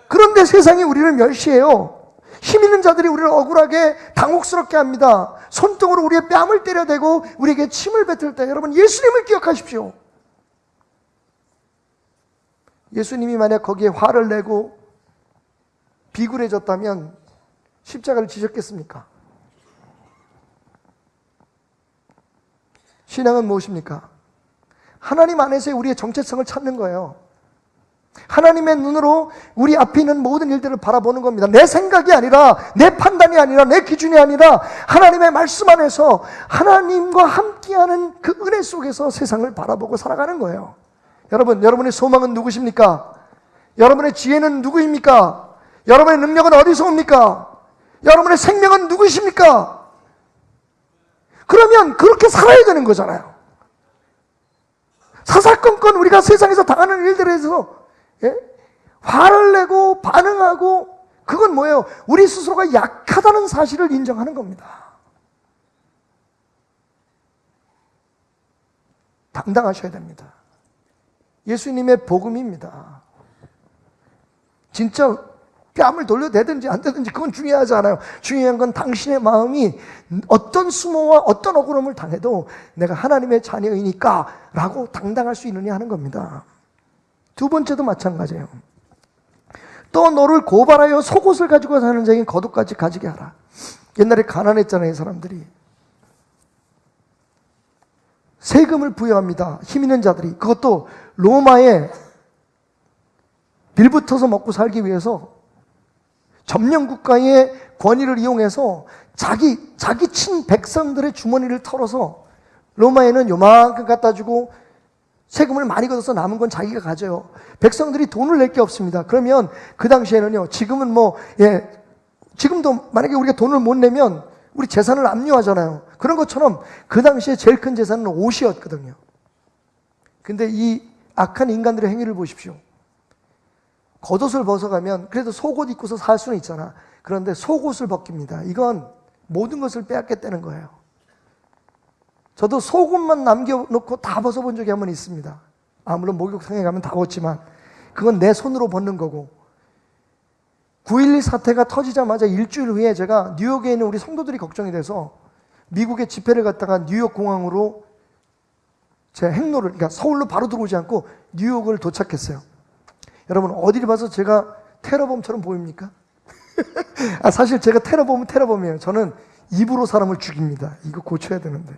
그런데 세상이 우리를 멸시해요. 힘 있는 자들이 우리를 억울하게 당혹스럽게 합니다. 손등으로 우리의 뺨을 때려대고 우리에게 침을 뱉을 때 여러분, 예수님을 기억하십시오. 예수님이 만약 거기에 화를 내고 비굴해졌다면 십자가를 지셨겠습니까? 신앙은 무엇입니까? 하나님 안에서의 우리의 정체성을 찾는 거예요. 하나님의 눈으로 우리 앞에 있는 모든 일들을 바라보는 겁니다. 내 생각이 아니라, 내 판단이 아니라, 내 기준이 아니라 하나님의 말씀 안에서 하나님과 함께하는 그 은혜 속에서 세상을 바라보고 살아가는 거예요. 여러분, 여러분의 소망은 누구십니까? 여러분의 지혜는 누구입니까? 여러분의 능력은 어디서 옵니까? 여러분의 생명은 누구십니까? 그러면 그렇게 살아야 되는 거잖아요. 사사건건 우리가 세상에서 당하는 일들에 대해서 화를 내고 반응하고, 그건 뭐예요? 우리 스스로가 약하다는 사실을 인정하는 겁니다. 당당하셔야 됩니다. 예수님의 복음입니다. 진짜 뺨을 돌려대든지 안 되든지 그건 중요하지 않아요. 중요한 건 당신의 마음이 어떤 수모와 어떤 억울함을 당해도 내가 하나님의 자녀이니까 라고 당당할 수 있느냐 하는 겁니다. 두 번째도 마찬가지예요. 또 너를 고발하여 속옷을 가지고 사는 자에게 겉옷까지 가지게 하라. 옛날에 가난했잖아요, 이 사람들이. 세금을 부여합니다. 힘 있는 자들이. 그것도 로마에 빌붙어서 먹고 살기 위해서 점령국가의 권위를 이용해서 자기 친 백성들의 주머니를 털어서 로마에는 요만큼 갖다 주고 세금을 많이 걷어서 남은 건 자기가 가져요. 백성들이 돈을 낼 게 없습니다. 그러면 그 당시에는요, 지금은 지금도 만약에 우리가 돈을 못 내면 우리 재산을 압류하잖아요. 그런 것처럼 그 당시에 제일 큰 재산은 옷이었거든요. 근데 이 악한 인간들의 행위를 보십시오. 겉옷을 벗어가면 그래도 속옷 입고서 살 수는 있잖아. 그런데 속옷을 벗깁니다. 이건 모든 것을 빼앗겠다는 거예요. 저도 속옷만 남겨놓고 다 벗어본 적이 한 번 있습니다. 물론 목욕탕에 가면 다 벗지만 그건 내 손으로 벗는 거고, 9.11 사태가 터지자마자 일주일 후에 제가 뉴욕에 있는 우리 성도들이 걱정이 돼서 미국에 집회를 갔다가 뉴욕 공항으로 제 행로를, 그러니까 서울로 바로 들어오지 않고 뉴욕을 도착했어요. 여러분, 어디를 봐서 제가 테러범처럼 보입니까? 사실 제가 테러범은 테러범이에요. 저는 입으로 사람을 죽입니다. 이거 고쳐야 되는데.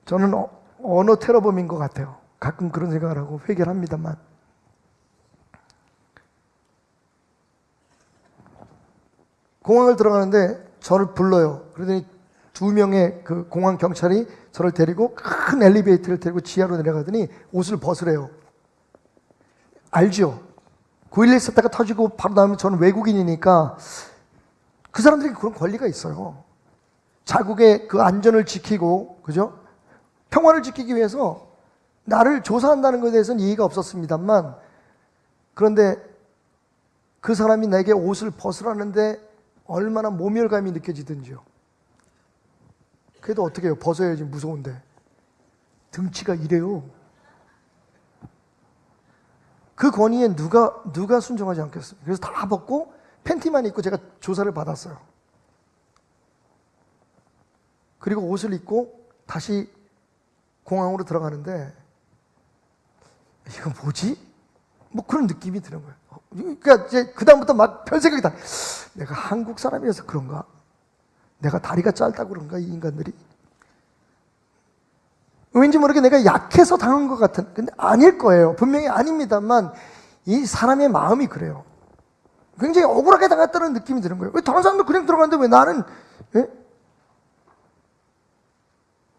저는 언어 테러범인 것 같아요. 가끔 그런 생각을 하고 회개를 합니다만. 공항을 들어가는데 저를 불러요. 그러더니 2명의 그 공항 경찰이 저를 데리고 큰 엘리베이터를 데리고 지하로 내려가더니 옷을 벗으래요. 알죠? 9.11 사태가 터지고 바로 나오면 저는 외국인이니까 그 사람들이 그런 권리가 있어요. 자국의 그 안전을 지키고, 그죠? 평화를 지키기 위해서 나를 조사한다는 것에 대해서는 이해가 없었습니다만, 그런데 그 사람이 내게 옷을 벗으라는데 얼마나 모멸감이 느껴지든지요. 그래도 어떻게 해요? 벗어야지, 무서운데. 등치가 이래요. 그 권위에 누가 순종하지 않겠어요? 그래서 다 벗고 팬티만 입고 제가 조사를 받았어요. 그리고 옷을 입고 다시 공항으로 들어가는데, 이거 뭐지? 뭐 그런 느낌이 드는 거예요. 그러니까 이제 그다음부터 막 별 생각이 다. 내가 한국 사람이라서 그런가? 내가 다리가 짧다고 그런가? 이 인간들이? 왠지 모르게 내가 약해서 당한 것 같은, 근데 아닐 거예요. 분명히 아닙니다만 이 사람의 마음이 그래요. 굉장히 억울하게 당했다는 느낌이 드는 거예요. 왜 다른 사람도 그냥 들어갔는데 왜 나는, 예?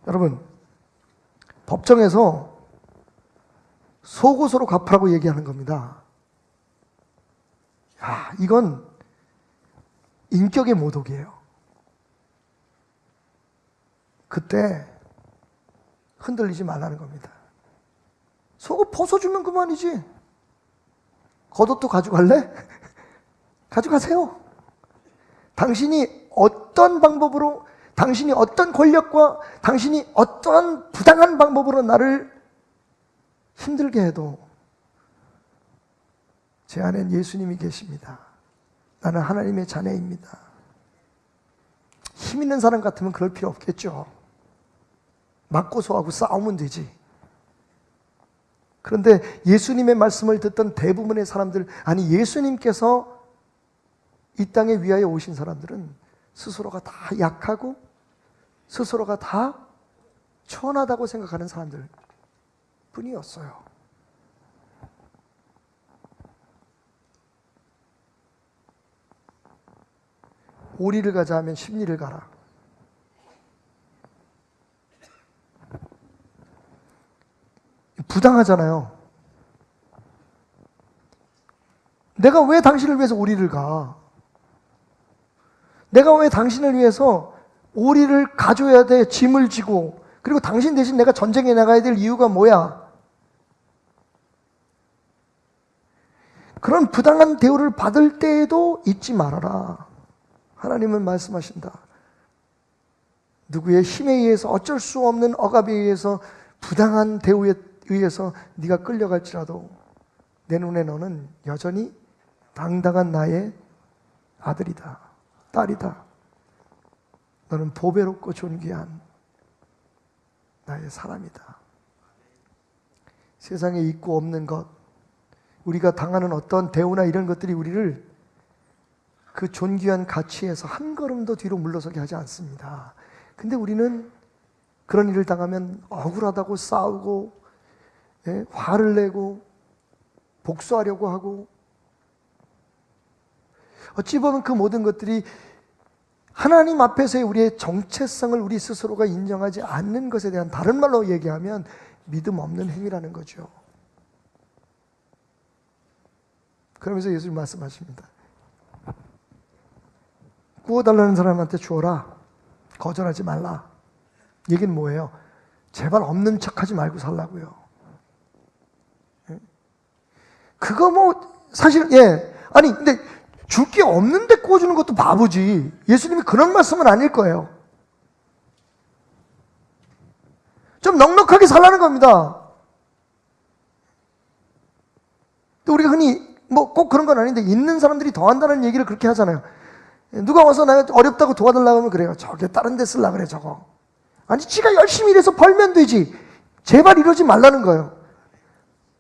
여러분, 법정에서 속옷으로 갚으라고 얘기하는 겁니다. 야, 이건 인격의 모독이에요. 그때 흔들리지 말라는 겁니다. 속옷 벗어주면 그만이지. 겉옷도 가져갈래? 가져가세요. 당신이 어떤 방법으로, 당신이 어떤 권력과 당신이 어떠한 부당한 방법으로 나를 힘들게 해도 제 안엔 예수님이 계십니다. 나는 하나님의 자녀입니다. 힘 있는 사람 같으면 그럴 필요 없겠죠. 맞고 소하고 싸우면 되지. 그런데 예수님의 말씀을 듣던 대부분의 사람들, 아니 예수님께서 이 땅에 위하여 오신 사람들은 스스로가 다 약하고 스스로가 다 천하다고 생각하는 사람들 뿐이었어요. 오리를 가자 하면 십리를 가라. 부당하잖아요. 내가 왜 당신을 위해서 오리를 가? 내가 왜 당신을 위해서 오리를 가져야 돼? 짐을 지고. 그리고 당신 대신 내가 전쟁에 나가야 될 이유가 뭐야? 그런 부당한 대우를 받을 때에도 잊지 말아라. 하나님은 말씀하신다. 누구의 힘에 의해서, 어쩔 수 없는 억압에 의해서, 부당한 대우에 의해서 네가 끌려갈지라도 내 눈에 너는 여전히 당당한 나의 아들이다, 딸이다. 너는 보배롭고 존귀한 나의 사람이다. 세상에 있고 없는 것, 우리가 당하는 어떤 대우나 이런 것들이 우리를 그 존귀한 가치에서 한 걸음도 뒤로 물러서게 하지 않습니다. 근데 우리는 그런 일을 당하면 억울하다고 싸우고, 예? 화를 내고 복수하려고 하고, 어찌 보면 그 모든 것들이 하나님 앞에서의 우리의 정체성을 우리 스스로가 인정하지 않는 것에 대한, 다른 말로 얘기하면 믿음 없는 행위라는 거죠. 그러면서 예수님 말씀하십니다. 구워달라는 사람한테 주어라. 거절하지 말라. 얘기는 뭐예요? 제발 없는 척하지 말고 살라고요. 그거 뭐 사실 아니 근데 줄 게 없는데 구워주는 것도 바보지. 예수님이 그런 말씀은 아닐 거예요. 좀 넉넉하게 살라는 겁니다. 또 우리가 흔히 뭐 꼭 그런 건 아닌데 있는 사람들이 더한다는 얘기를 그렇게 하잖아요. 누가 와서 내가 어렵다고 도와달라고 하면 그래요. 저게 다른 데 쓰려고 그래 저거. 아니 지가 열심히 일해서 벌면 되지. 제발 이러지 말라는 거예요.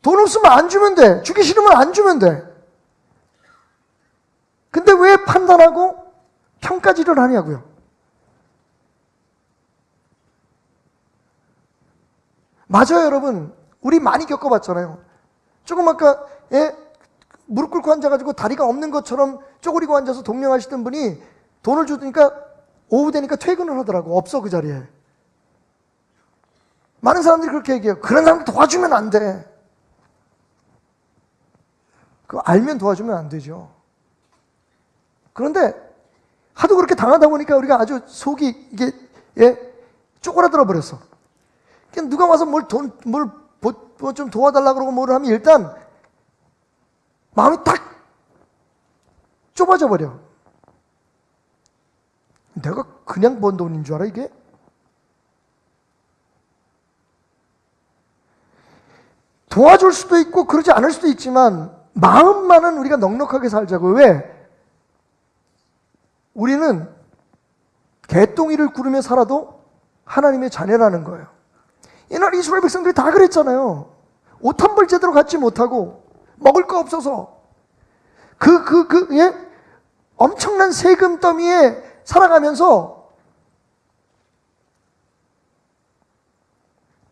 돈 없으면 안 주면 돼. 주기 싫으면 안 주면 돼. 근데 왜 판단하고 평가질을 하냐고요. 맞아요 여러분. 우리 많이 겪어봤잖아요. 조금 아까 무릎 꿇고 앉아가지고 다리가 없는 것처럼 쪼그리고 앉아서 동령하시던 분이 돈을 주니까 오후 되니까 퇴근을 하더라고. 없어 그 자리에. 많은 사람들이 그렇게 얘기해요. 그런 사람 도와주면 안 돼. 그거 알면 도와주면 안 되죠. 그런데 하도 그렇게 당하다 보니까 우리가 아주 속이 이게 쪼그라들어 버렸어. 그냥 누가 와서 뭘 좀 도와달라고 그러고 뭘 하면 일단 마음이 딱 좁아져 버려. 내가 그냥 번 돈인 줄 알아 이게? 도와줄 수도 있고 그러지 않을 수도 있지만 마음만은 우리가 넉넉하게 살자고. 왜? 우리는 개똥이를 구르며 살아도 하나님의 자녀라는 거예요. 옛날 이스라엘 백성들이 다 그랬잖아요. 옷 한 벌 제대로 갖지 못하고 먹을 거 없어서 엄청난 세금 더미에 살아가면서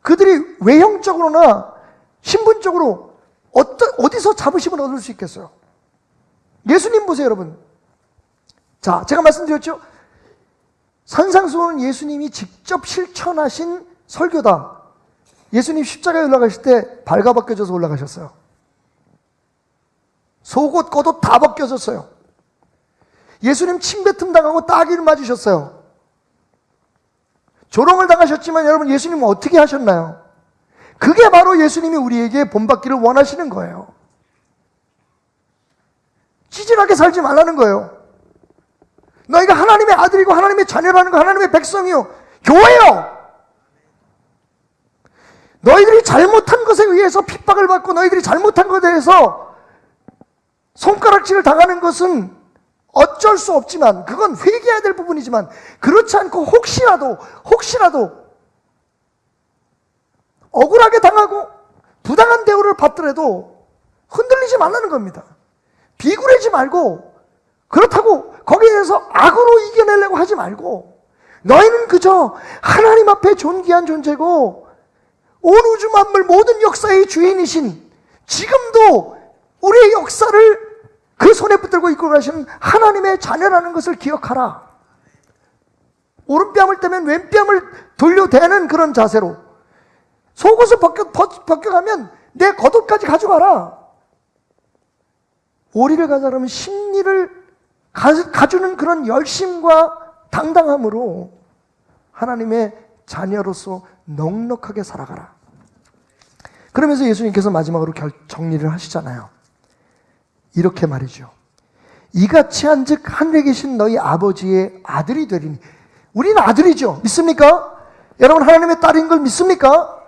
그들이 외형적으로나 신분적으로 어디서 자부심을 얻을 수 있겠어요? 예수님 보세요, 여러분. 자, 제가 말씀드렸죠? 산상수훈은 예수님이 직접 실천하신 설교다. 예수님 십자가에 올라가실 때 발가 벗겨져서 올라가셨어요. 속옷, 겉옷 다 벗겨졌어요. 예수님 침뱉음 당하고 따귀를 맞으셨어요. 조롱을 당하셨지만 여러분, 예수님은 어떻게 하셨나요? 그게 바로 예수님이 우리에게 본받기를 원하시는 거예요. 찌질하게 살지 말라는 거예요. 너희가 하나님의 아들이고 하나님의 자녀라는 거, 하나님의 백성이요, 교회요. 너희들이 잘못한 것에 의해서 핍박을 받고 너희들이 잘못한 것에 대해서 손가락질을 당하는 것은 어쩔 수 없지만, 그건 회개해야 될 부분이지만, 그렇지 않고 혹시라도 억울하게 당하고 부당한 대우를 받더라도 흔들리지 말라는 겁니다. 비굴해지 말고, 그렇다고 거기에 대해서 악으로 이겨내려고 하지 말고, 너희는 그저 하나님 앞에 존귀한 존재고 온 우주 만물 모든 역사의 주인이신, 지금도 우리의 역사를 그 손에 붙들고 이끌고 가시는 하나님의 자녀라는 것을 기억하라. 오른뺨을 떼면 왼뺨을 돌려대는 그런 자세로, 속옷을 벗겨가면 내 겉옷까지 가져가라. 오리를 가져가면 심리를 가주는 그런 열심과 당당함으로 하나님의 자녀로서 넉넉하게 살아가라. 그러면서 예수님께서 마지막으로 정리를 하시잖아요. 이렇게 말이죠. 이같이 한즉 하늘에 계신 너희 아버지의 아들이 되리니. 우리는 아들이죠. 믿습니까? 여러분, 하나님의 딸인 걸 믿습니까?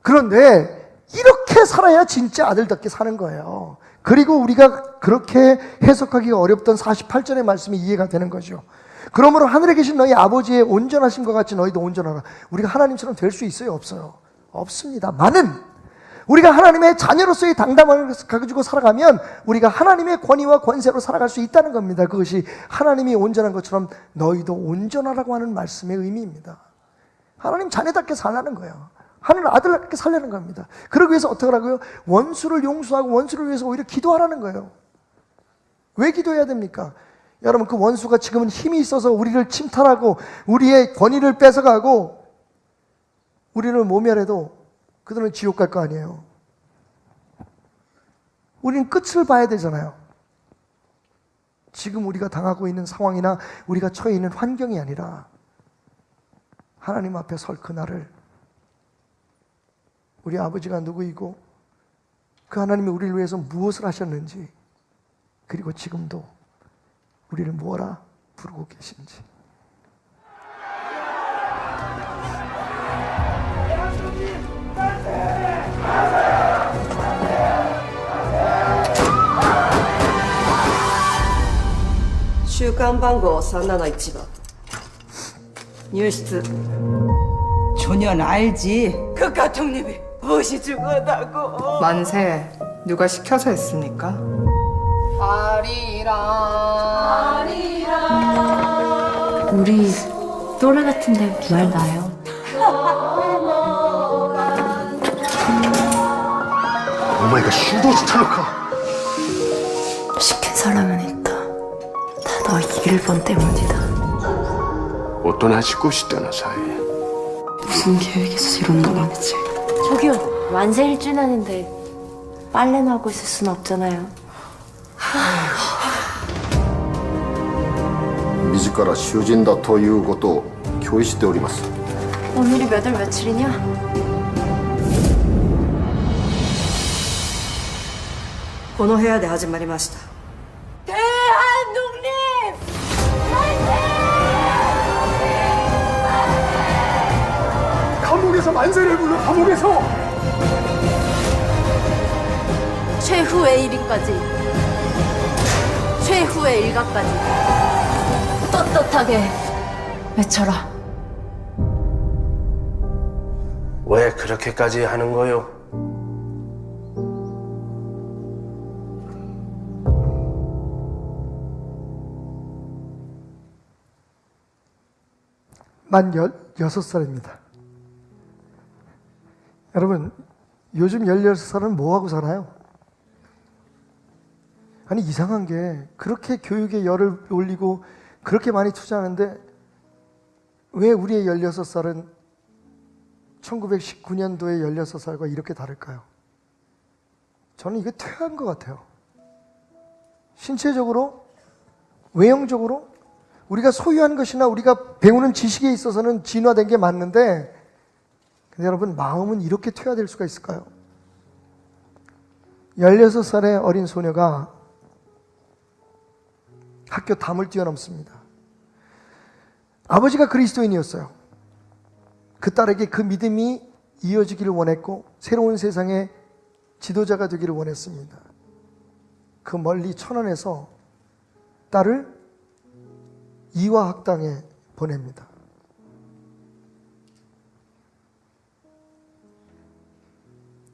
그런데 이렇게 살아야 진짜 아들답게 사는 거예요. 그리고 우리가 그렇게 해석하기가 어렵던 48절의 말씀이 이해가 되는 거죠. 그러므로 하늘에 계신 너희 아버지의 온전하심과 같이 너희도 온전하라. 우리가 하나님처럼 될 수 있어요? 없어요? 없습니다. 많은 우리가 하나님의 자녀로서의 당당함을 가지고 살아가면 우리가 하나님의 권위와 권세로 살아갈 수 있다는 겁니다. 그것이 하나님이 온전한 것처럼 너희도 온전하라고 하는 말씀의 의미입니다. 하나님 자녀답게 살라는 거예요. 하나님 아들답게 살려는 겁니다. 그러기 위해서 어떻게 하라고요? 원수를 용서하고 원수를 위해서 오히려 기도하라는 거예요. 왜 기도해야 됩니까? 여러분, 그 원수가 지금은 힘이 있어서 우리를 침탈하고 우리의 권위를 뺏어가고 우리를 모멸해도 그들은 지옥 갈 거 아니에요. 우리는 끝을 봐야 되잖아요. 지금 우리가 당하고 있는 상황이나 우리가 처해 있는 환경이 아니라 하나님 앞에 설 그날을, 우리 아버지가 누구이고 그 하나님이 우리를 위해서 무엇을 하셨는지, 그리고 지금도 우리를 뭐라 부르고 계신지.週刊番号371番入室 조년 알지? 그 가통님이 무엇이 중요하다고. 만세 누가 시켜서 했습니까? 우리 또래 같은데 말 나요. 오마이가 슈도 스타일까? 시킨 사람은 있다. 다 너 1번 때문이다. おとなしくしてなさい。 무슨 계획에서 이런 말 하는지. 저기요, 만세 1주년인데 빨래나 하고 있을 순 없잖아요. 自ら囚人だということを共有しております。 오늘이 몇 월 며칠이냐?この部屋で始まりました。 감옥에서 만세를 불러. 감옥에서. 최후의 1위까지, 최후의 일가까지 떳떳하게 외쳐라. 왜 그렇게까지 하는 거요? 만 16살입니다. 여러분, 요즘 16살은 뭐하고 살아요? 아니, 이상한 게 그렇게 교육에 열을 올리고 그렇게 많이 투자하는데 왜 우리의 16살은 1919년도의 16살과 이렇게 다를까요? 저는 이게 퇴화한 것 같아요. 신체적으로, 외형적으로 우리가 소유한 것이나 우리가 배우는 지식에 있어서는 진화된 게 맞는데, 근데 여러분, 마음은 이렇게 퇴화될 수가 있을까요? 16살의 어린 소녀가 학교 담을 뛰어넘습니다. 아버지가 그리스도인이었어요. 그 딸에게 그 믿음이 이어지기를 원했고 새로운 세상의 지도자가 되기를 원했습니다. 그 멀리 천안에서 딸을 이화학당에 보냅니다.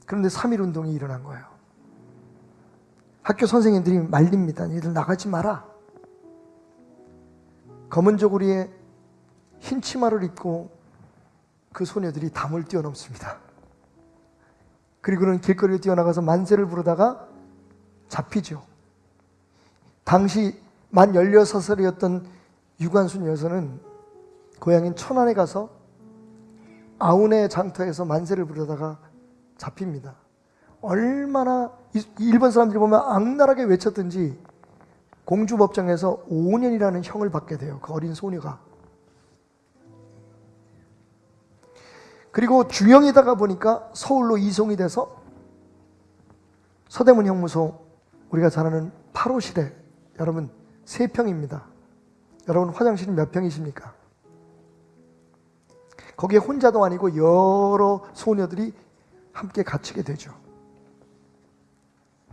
그런데 3.1운동이 일어난 거예요. 학교 선생님들이 말립니다. 니들 나가지 마라. 검은 저고리에 흰 치마를 입고 그 소녀들이 담을 뛰어넘습니다. 그리고는 길거리에 뛰어나가서 만세를 부르다가 잡히죠. 당시 만 16살이었던 유관순 여사는 고향인 천안에 가서 아운의 장터에서 만세를 부르다가 잡힙니다. 얼마나 일본 사람들이 보면 악랄하게 외쳤든지 공주법정에서 5년이라는 형을 받게 돼요. 그 어린 소녀가. 그리고 중형이다가 보니까 서울로 이송이 돼서 서대문 형무소, 우리가 잘 아는 8호실에, 여러분 3평입니다. 여러분 화장실이 몇 평이십니까? 거기에 혼자도 아니고 여러 소녀들이 함께 갇히게 되죠.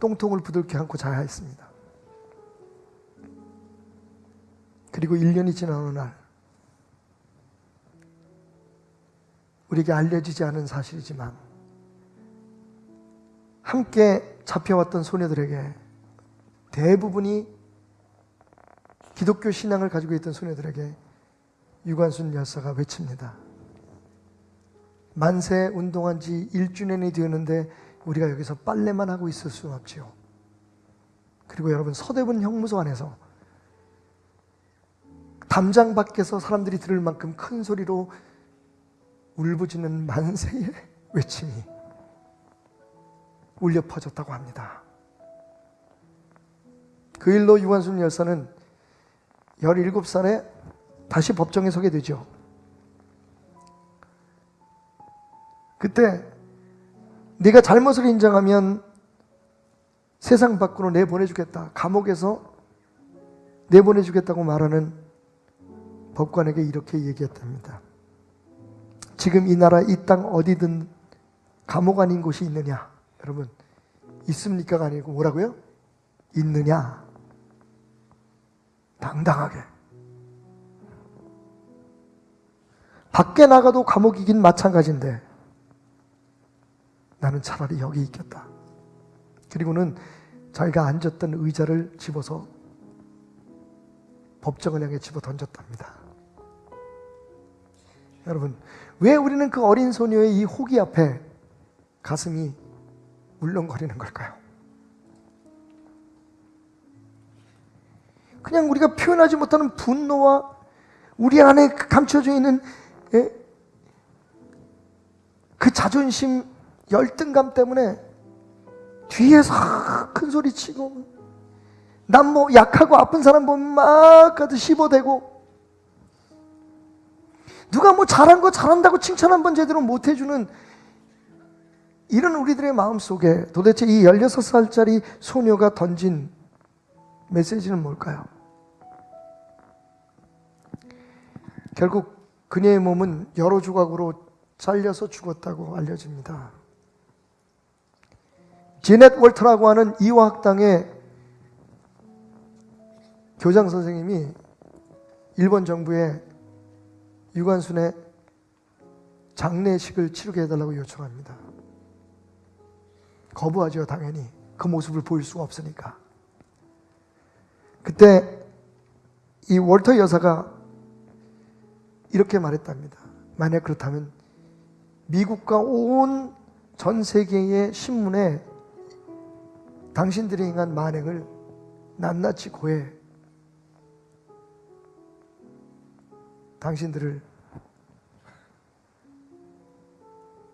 똥통을 부들켜 안고 자야 했습니다. 그리고 1년이 지난 어느 날, 우리에게 알려지지 않은 사실이지만 함께 잡혀왔던 소녀들에게, 대부분이 기독교 신앙을 가지고 있던 소녀들에게 유관순 여사가 외칩니다. 만세 운동한 지 1주년이 되었는데 우리가 여기서 빨래만 하고 있을 수는 없지요. 그리고 여러분, 서대문 형무소 안에서 담장 밖에서 사람들이 들을 만큼 큰 소리로 울부짖는 만세의 외침이 울려 퍼졌다고 합니다. 그 일로 유관순 열사는 17살에 다시 법정에 서게 되죠. 그때 네가 잘못을 인정하면 세상 밖으로 내보내주겠다, 감옥에서 내보내주겠다고 말하는 법관에게 이렇게 얘기했답니다. 지금 이 나라 이 땅 어디든 감옥 아닌 곳이 있느냐? 여러분, 있습니까가 아니고 뭐라고요? 있느냐? 당당하게. 밖에 나가도 감옥이긴 마찬가지인데 나는 차라리 여기 있겠다. 그리고는 자기가 앉았던 의자를 집어서 법정을 향해 집어 던졌답니다. 여러분, 왜 우리는 그 어린 소녀의 이 호기 앞에 가슴이 울렁거리는 걸까요? 그냥 우리가 표현하지 못하는 분노와 우리 안에 감춰져 있는 그 자존심, 열등감 때문에 뒤에서 큰 소리 치고, 난 뭐 약하고 아픈 사람 보면 막 가도 씹어대고, 누가 뭐 잘한 거 잘한다고 칭찬 한 번 제대로 못 해주는 이런 우리들의 마음 속에 도대체 이 16살짜리 소녀가 던진 메시지는 뭘까요? 결국 그녀의 몸은 여러 조각으로 잘려서 죽었다고 알려집니다. 제넷 월터라고 하는 이화학당의 교장 선생님이 일본 정부에 유관순의 장례식을 치르게 해달라고 요청합니다. 거부하죠, 당연히. 그 모습을 보일 수가 없으니까. 그때 이 월터 여사가 이렇게 말했답니다. 만약 그렇다면 미국과 온 전 세계의 신문에 당신들이 행한 만행을 낱낱이 고해 당신들을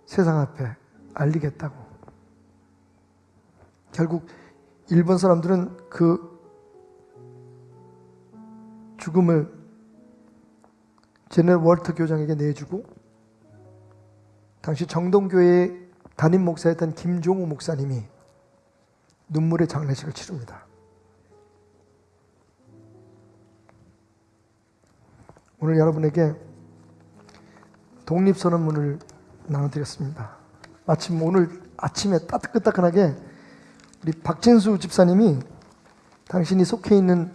세상 앞에 알리겠다고. 결국 일본 사람들은 그 죽음을 제네럴 월터 교장에게 내주고 당시 정동교회의 담임 목사였던 김종우 목사님이 눈물의 장례식을 치릅니다. 오늘 여러분에게 독립선언문을 나눠드렸습니다. 마침 오늘 아침에 따끈따끈하게 우리 박진수 집사님이 당신이 속해 있는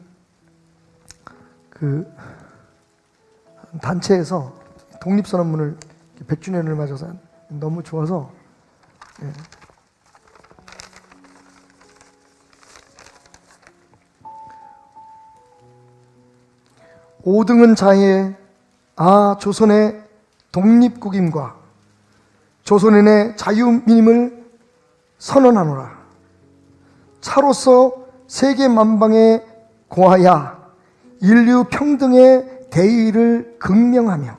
그 단체에서 독립선언문을 100주년을 맞아서 너무 좋아서 예. 오등은 자해 조선의 독립국임과 조선인의 자유민임을 선언하노라. 차로서 세계 만방에 고하야 인류 평등의 대의를 극명하며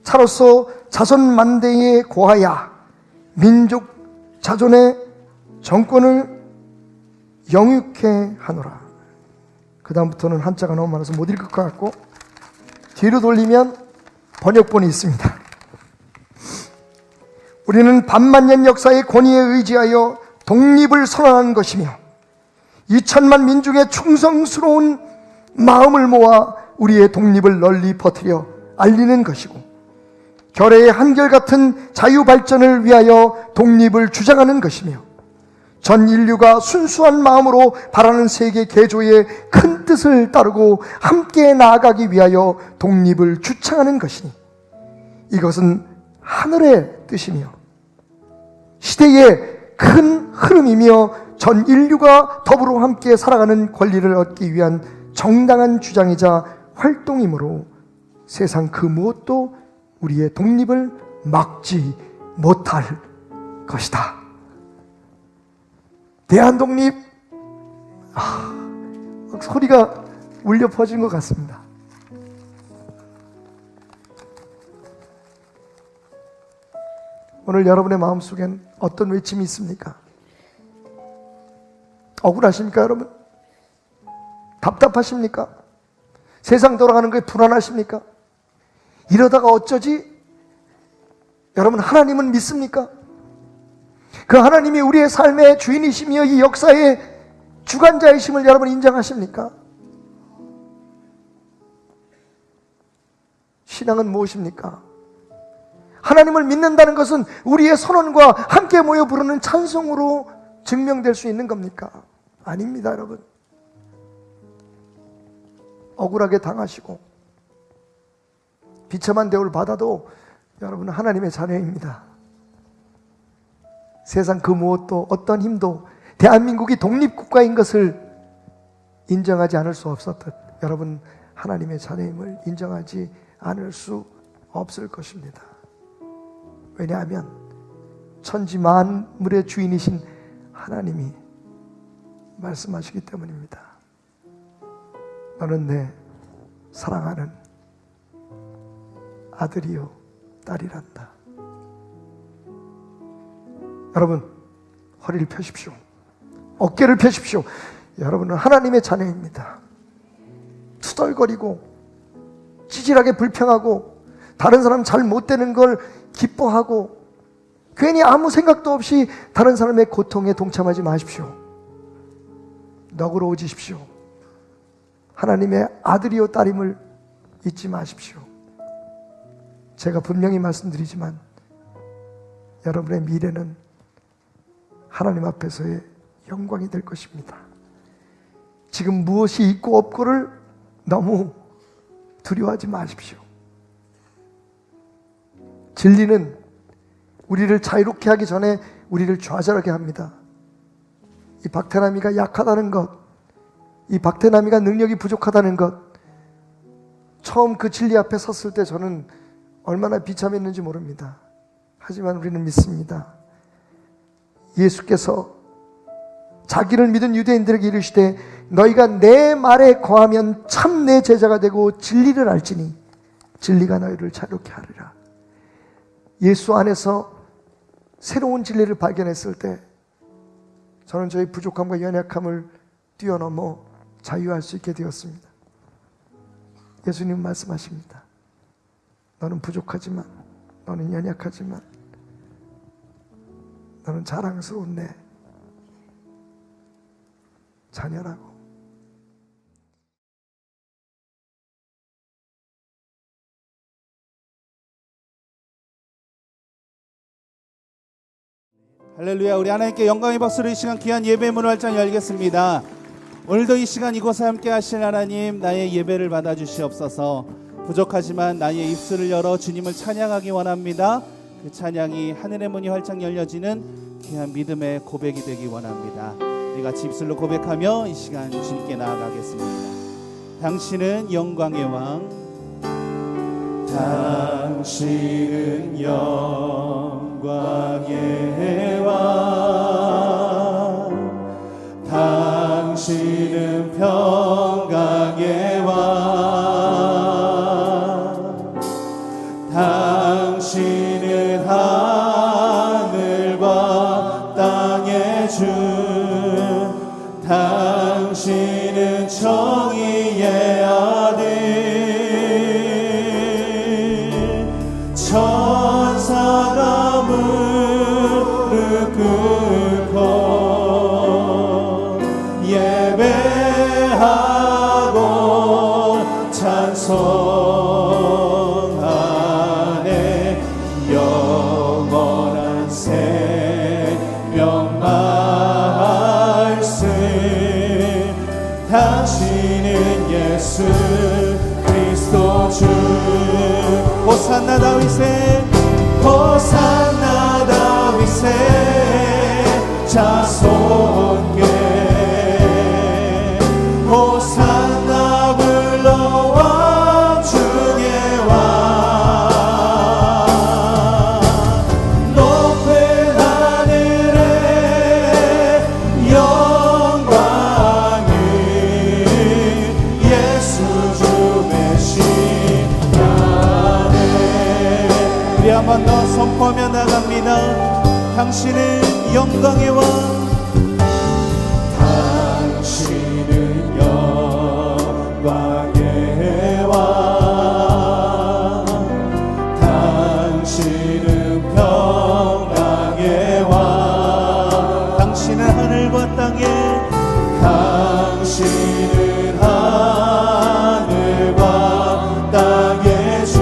차로서 자손 만대에 고하야 민족 자존의 정권을 영육해 하노라. 그 다음부터는 한자가 너무 많아서 못 읽을 것 같고 뒤로 돌리면 번역본이 있습니다. 우리는 반만년 역사의 권위에 의지하여 독립을 선언한 것이며 2천만 민중의 충성스러운 마음을 모아 우리의 독립을 널리 퍼뜨려 알리는 것이고 결의의 한결같은 자유발전을 위하여 독립을 주장하는 것이며 전 인류가 순수한 마음으로 바라는 세계 개조의 큰 뜻을 따르고 함께 나아가기 위하여 독립을 주창하는 것이니 이것은 하늘의 뜻이며 시대의 큰 흐름이며 전 인류가 더불어 함께 살아가는 권리를 얻기 위한 정당한 주장이자 활동이므로 세상 그 무엇도 우리의 독립을 막지 못할 것이다. 대한독립, 소리가 울려 퍼진 것 같습니다. 오늘 여러분의 마음속엔 어떤 외침이 있습니까? 억울하십니까, 여러분? 답답하십니까? 세상 돌아가는 거에 불안하십니까? 이러다가 어쩌지? 여러분, 하나님은 믿습니까? 그 하나님이 우리의 삶의 주인이시며 이 역사의 주관자이심을 여러분 인정하십니까? 신앙은 무엇입니까? 하나님을 믿는다는 것은 우리의 선언과 함께 모여 부르는 찬송으로 증명될 수 있는 겁니까? 아닙니다, 여러분. 억울하게 당하시고 비참한 대우를 받아도 여러분은 하나님의 자녀입니다. 세상 그 무엇도 어떤 힘도 대한민국이 독립국가인 것을 인정하지 않을 수 없었듯 여러분 하나님의 자녀임을 인정하지 않을 수 없을 것입니다. 왜냐하면 천지 만물의 주인이신 하나님이 말씀하시기 때문입니다. 너는 내 사랑하는 아들이요 딸이란다. 여러분, 허리를 펴십시오. 어깨를 펴십시오. 여러분은 하나님의 자녀입니다. 투덜거리고 찌질하게 불평하고 다른 사람 잘 못되는 걸 기뻐하고 괜히 아무 생각도 없이 다른 사람의 고통에 동참하지 마십시오. 너그러워지십시오. 하나님의 아들이요 딸임을 잊지 마십시오. 제가 분명히 말씀드리지만 여러분의 미래는 하나님 앞에서의 영광이 될 것입니다. 지금 무엇이 있고 없고를 너무 두려워하지 마십시오. 진리는 우리를 자유롭게 하기 전에 우리를 좌절하게 합니다. 이 박태남이가 약하다는 것, 이 박태남이가 능력이 부족하다는 것, 처음 그 진리 앞에 섰을 때 저는 얼마나 비참했는지 모릅니다. 하지만 우리는 믿습니다. 예수께서 자기를 믿은 유대인들에게 이르시되 너희가 내 말에 거하면 참 내 제자가 되고 진리를 알지니 진리가 너희를 자유롭게 하리라. 예수 안에서 새로운 진리를 발견했을 때 저는 저희 부족함과 연약함을 뛰어넘어 자유할 수 있게 되었습니다. 예수님 말씀하십니다. 너는 부족하지만, 너는 연약하지만, 너는 자랑스러운 내 자녀라고. 할렐루야. 우리 하나님께 영광의 박수로 이 시간 귀한 예배 문을 활짝 열겠습니다. 오늘도 이 시간 이곳에 함께 하실 하나님, 나의 예배를 받아주시옵소서. 부족하지만 나의 입술을 열어 주님을 찬양하기 원합니다. 그 찬양이 하늘의 문이 활짝 열려지는 귀한 믿음의 고백이 되기 원합니다. 우리 같이 입술로 고백하며 이 시간 주님께 나아가겠습니다. 당신은 영광의 왕, 당신은 영광의 왕, 당신은 평강의 왕, 당신은 하늘과 땅의 주, 당신은 정의의 아들, 천사가 무릎 꿇고 예배하고 찬송하네. 영원한 생명 말씀, 당신은 예수 그리스도 주. 호산나 다윗의, 호산나 다윗의 자손께 호산나 불러 왕 중의 왕. 높은 하늘에 영광을 예수 주 메시아네. 우리 한 번 더 선포하며 나갑니다. 당신은 영광의 왕, 당신은 영광의 왕, 당신은 평강의 왕, 당신은 하늘과 땅에, 당신은 하늘과 땅의 주,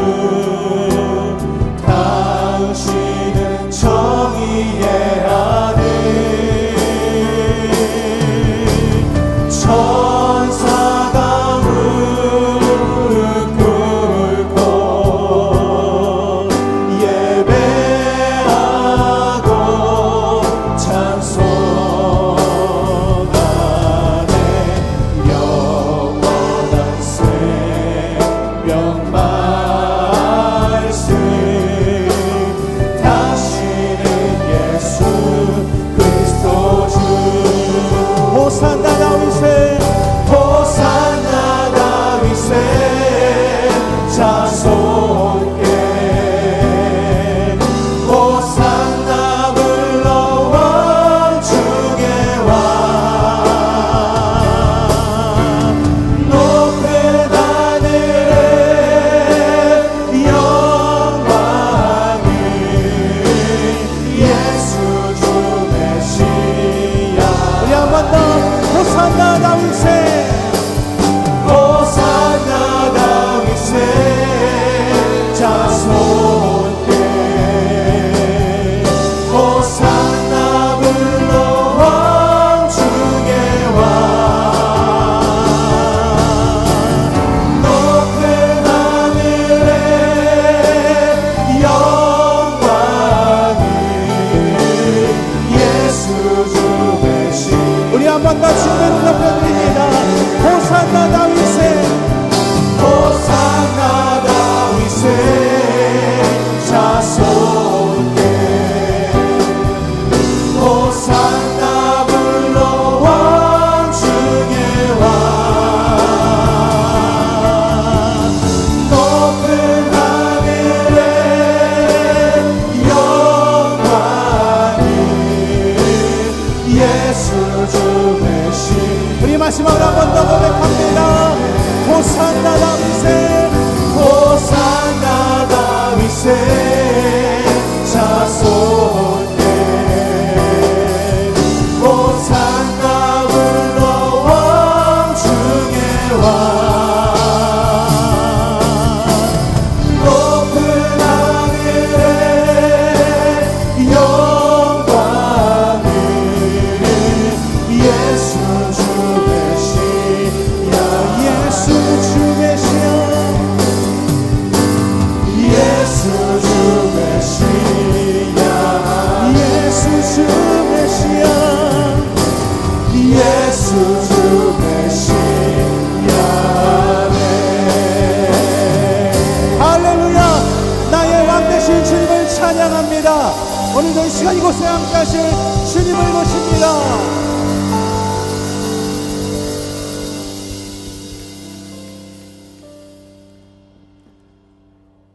당신은 정의의 아들, 천사가 무릎 꿇고 예배하고 찬송하네. 영원한 생명 말씀, 당신은 예수 그리스도 주. 호산나 다윗의, 호산나 다윗의 자손께 호산나 불러 왕 중의 왕. 높은 하늘에 영광을 예수 주 메시아. 우리 한 번 더 호산나 다윗의, 호산나 다윗의 자손께 호산나 불러 왕 중의 왕. 높은 하늘에 영광을 예수 주 메시. 우리 한 번 더 주님을 높여드립니다. 호산나 다윗의, 호산나 다윗의 자손께 호산나 예수 주 대신. 우리 마지막으로 한 번 더 고백합니다. 호산나 다윗의, 호산나 다윗의 자손에 호산나 불러왕 중의 왕 높은 하늘에 영광을 예수 주 메시아 예수 주 메시아 예수 주 메시아 예수 주 메시아 예수 주 메시아네. 할렐루야. 나의 왕 되신 주님을 찬양합니다. 오늘도 이 시간 이곳에 함께 하실 주님을 모십니다.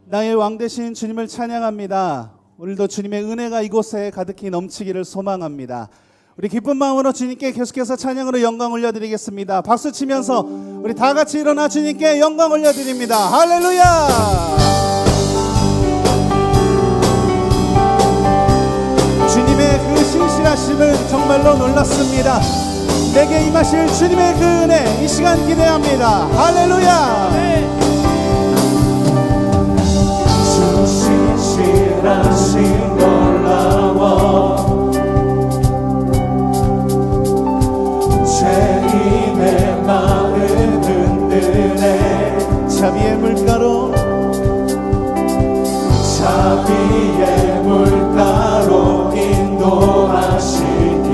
나의 왕 되신 주님을 찬양합니다. 오늘도 주님의 은혜가 이곳에 가득히 넘치기를 소망합니다. 우리 기쁜 마음으로 주님께 계속해서 찬양으로 영광 올려드리겠습니다. 박수 치면서 우리 다 같이 일어나 주님께 영광 올려드립니다. 할렐루야. 주님의 그 신실하심은 정말로 놀랐습니다. 내게 임하실 주님의 그 은혜 이 시간 기대합니다. 할렐루야. 주 신실하심 놀라워 죄인의 마음 든든해 자비의 물가로 자비의 물가로 인도하시니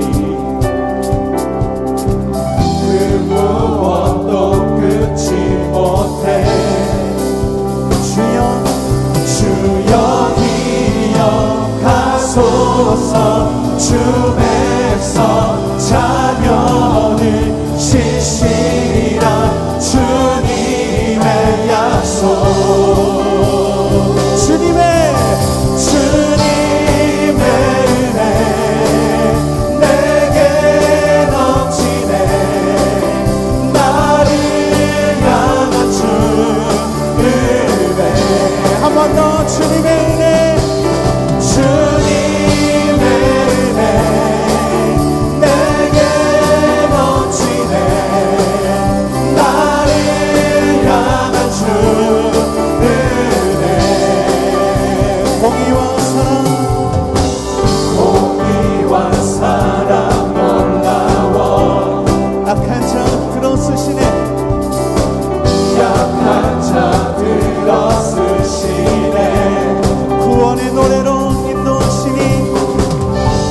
그 무엇도 끊지 못해 주여 주여 기억하소서 주 백성 자녀는 신실한 주님의 약속 주님의 은혜 내게 넘치네 나를 향한 주 은혜 한 번 더 주님의 은혜 주님의 은혜 내게 넘치네 나를 향한 주 은혜 공의와 사랑 놀라워 악한 자 들어쓰시네 약한 자 들어쓰시네 구원의 노래로 인도하시니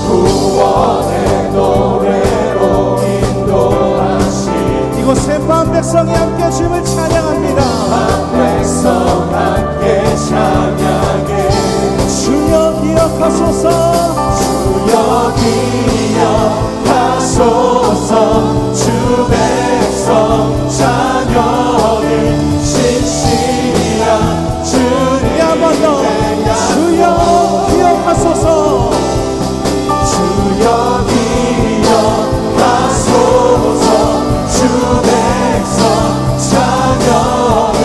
구원의 노래로 인도하시니 이곳에 반 백성이 함께 주님을 찬양합니다. 반 백성 함께 찬양해 주여 기억하소서 주여 기억하소서 주 백성 자녀를 신실한 주님의 한 번 더 주여 기억하소서 주여 기억하소서 주 백성 자녀를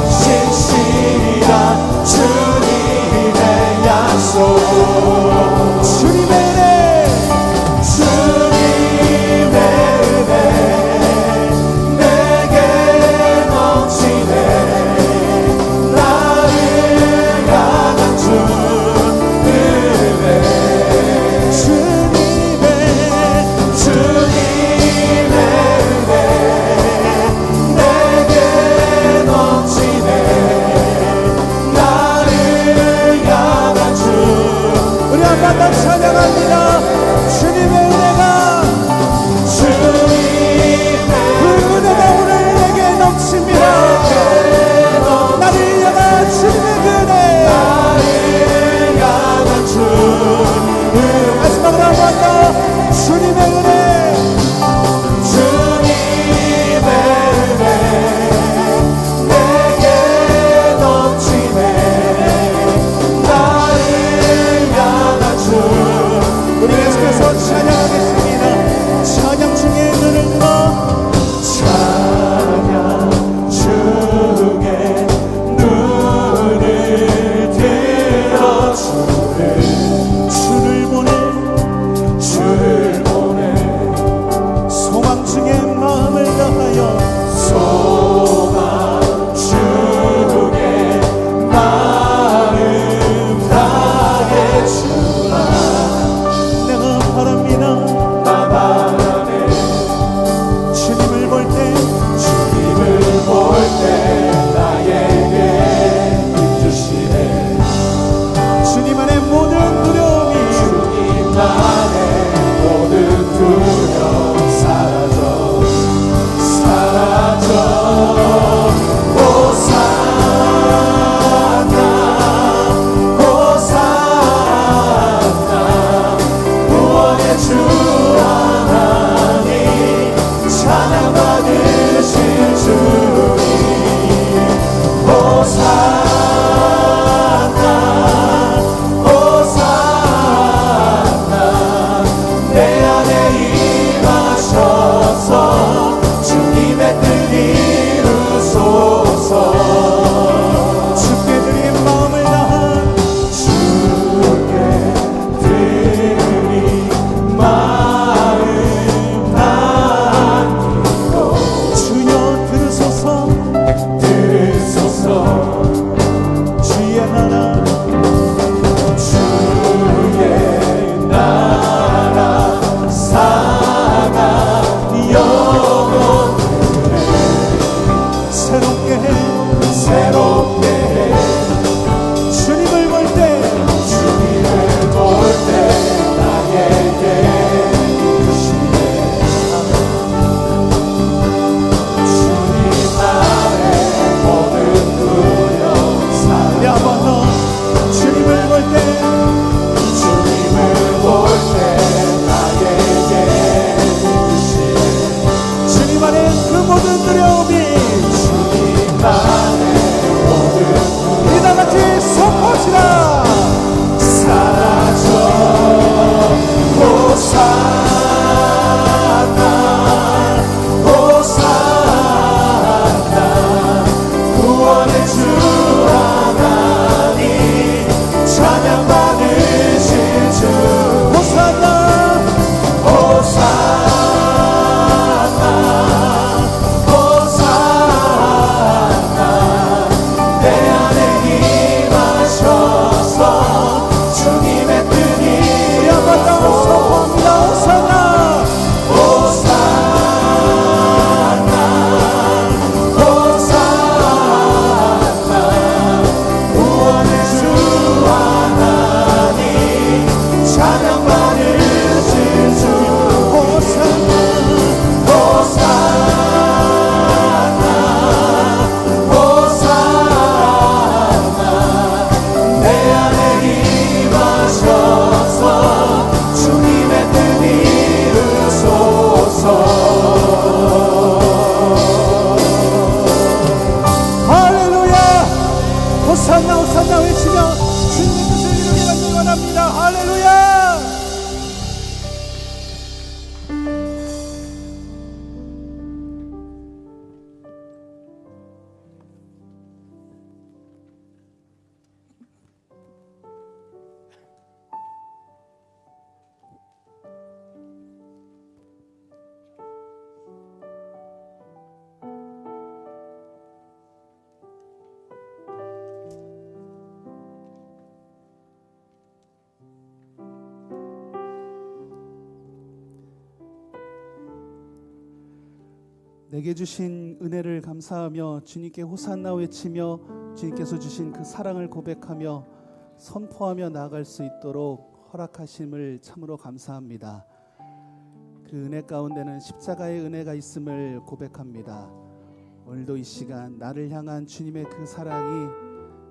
신실한 주님의 약속 주님의 은혜 주님의 은혜 내게 넘치네 나를 향한 주 은혜 주님의 은혜 내게 넘치네 나를 향한 주 우리 한 번 더 찬양합니다. 주님의 은혜가 그 은혜가 오늘 내게 넘칩니다. 나를 향한 주님의 그 은혜 마지막으로 한 번 더 주님의 은혜 내게 넘치네 나를 향한 주 우리 계속해서 찬양하겠습니다. 주 하나님 찬양 받으실 주님 호산나 호산나 내 안에 임하셔서 주님의 뜻 이루소서 주께 드린 마음을 다한 주께 드린 마음 다하니로 주여 들으소서 들으소서 주의 나라 주의 나라 사가 영원히 새롭게 해 새롭게 해 주님을 볼 때 나에게 이끄시네 주님 나의 모든 두려움 우리 한 번 더 주님을 볼 때 나에게 이끄시네 주님 안에 그 모든 두려움이 주님 안에 모든 두려움이 다 같이 선포하시라 사라져 호산나 호산나 구원의 주 하나님 찬양 받으실 주 호산나 호산나 호산나 내 안에 임하셔서 주님의 뜻이 선포합니다 호산나 호산나 호산나 구원의 주 하나님 찬양 받으실 주 호산나 호산나 호산나 내 안에 임하셔서 주님의 뜻 이루소서 할렐루야 호산나 호산나 외치며 주님의 뜻을 이루게 하길 원합니다 할렐루야 내게 주신 은혜를 감사하며 주님께 호산나 외치며 주님께서 주신 그 사랑을 고백하며 선포하며 나아갈 수 있도록 허락하심을 참으로 감사합니다. 그 은혜 가운데는 십자가의 은혜가 있음을 고백합니다. 오늘도 이 시간 나를 향한 주님의 그 사랑이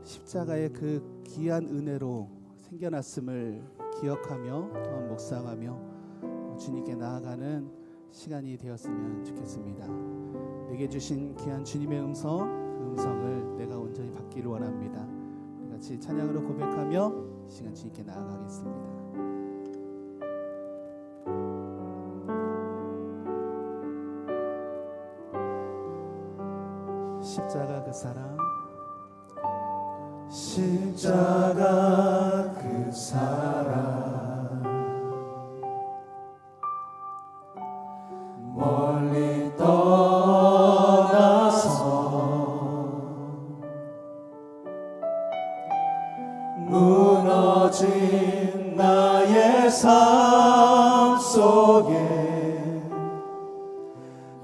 십자가의 그 귀한 은혜로 생겨났음을 기억하며 또한 묵상하며 주님께 나아가는 시간이 되었으면 좋겠습니다. 내게 주신 귀한 주님의 음성, 그 음성을 내가 온전히 받기를 원합니다. 우리 같이 찬양으로 고백하며 시간 주님께 나아가겠습니다. 십자가 그 사랑, 십자가 그 사랑 멀리 떠나서 무너진 나의 삶 속에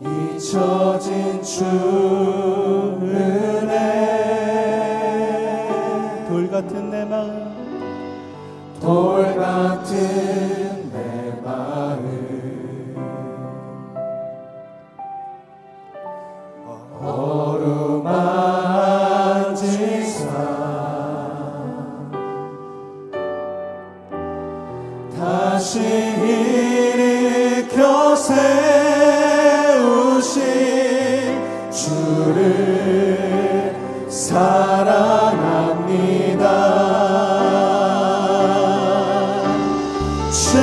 잊혀진 주 은혜 돌 같은 내 마음 돌 같은 내 마음 어루만지사 다시 주를 사랑합니다. 주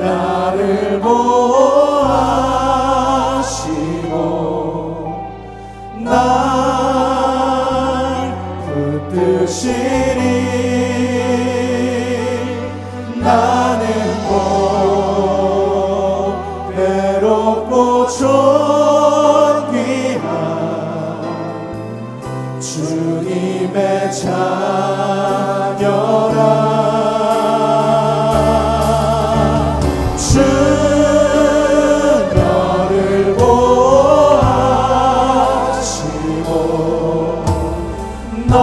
나를 보호하시고 날 붙드시리. 나는 외롭고 존귀한 주님의 자녀라. 주 너를 보호하시고 널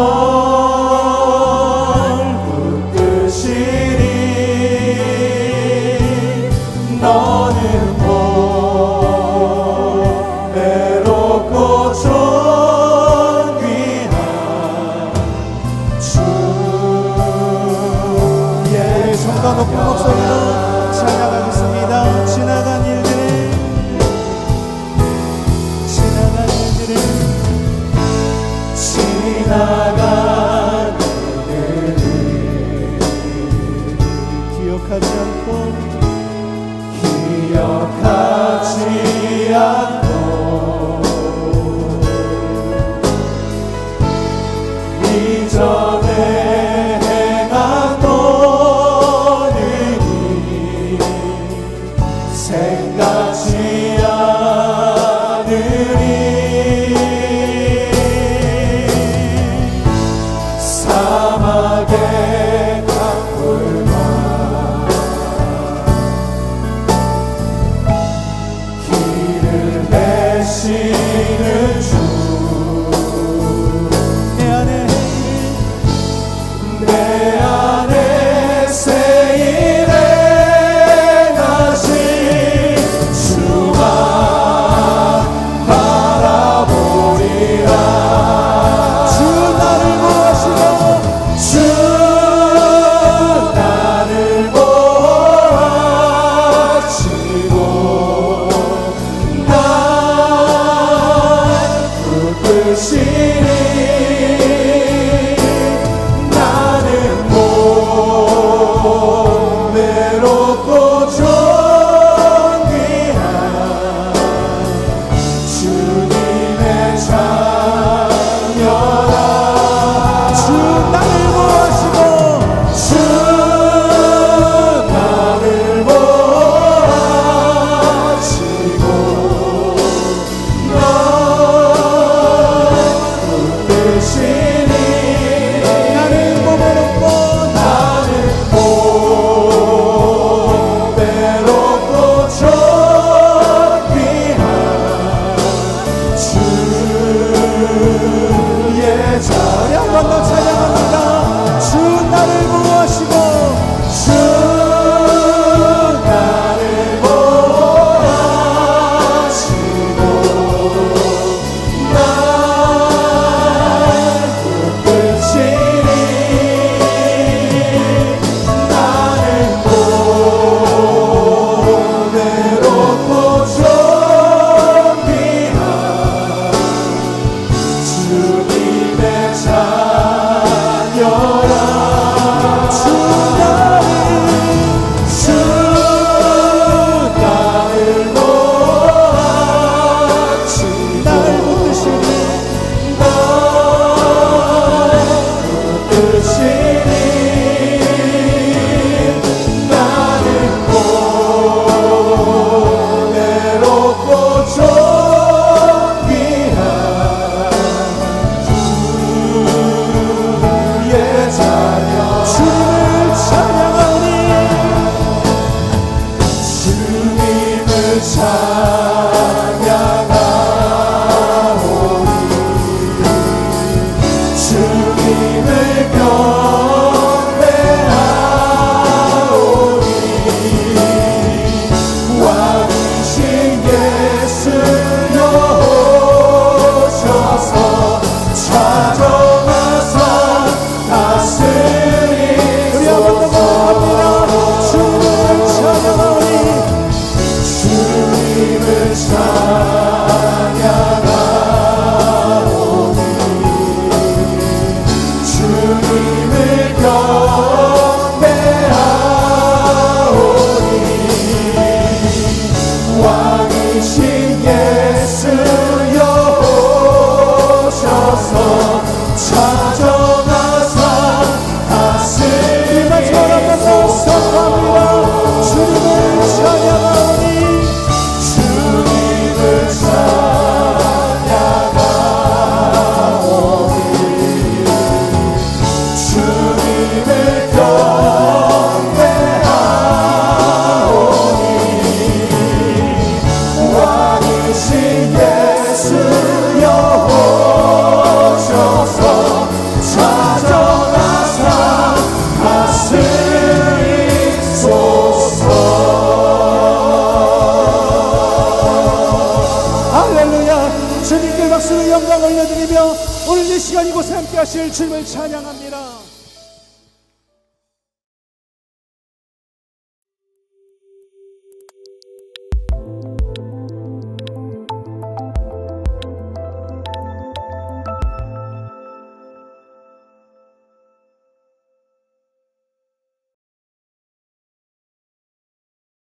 붙드시리. 너는 외롭고 존귀한 주의 성과 높은 목소리로 찬양하겠습니다. 지나간 일들을 기억하지 않고 이전에 행한 너는 생각지 않으리. 사막의 강물과 길을 내시는 주. 내 안에 새 일을 행하신 주만 바라보리라. 주 나를 보호하시고 주 나를 보호하시고 날 붙드시니. 외롭고 존귀한 주님의 자녀라. 주 나를 보호하시고 주 나를 보호하시고 널 붙드시니. 나는 외롭고 함께 하실 주님을 찬양합니다.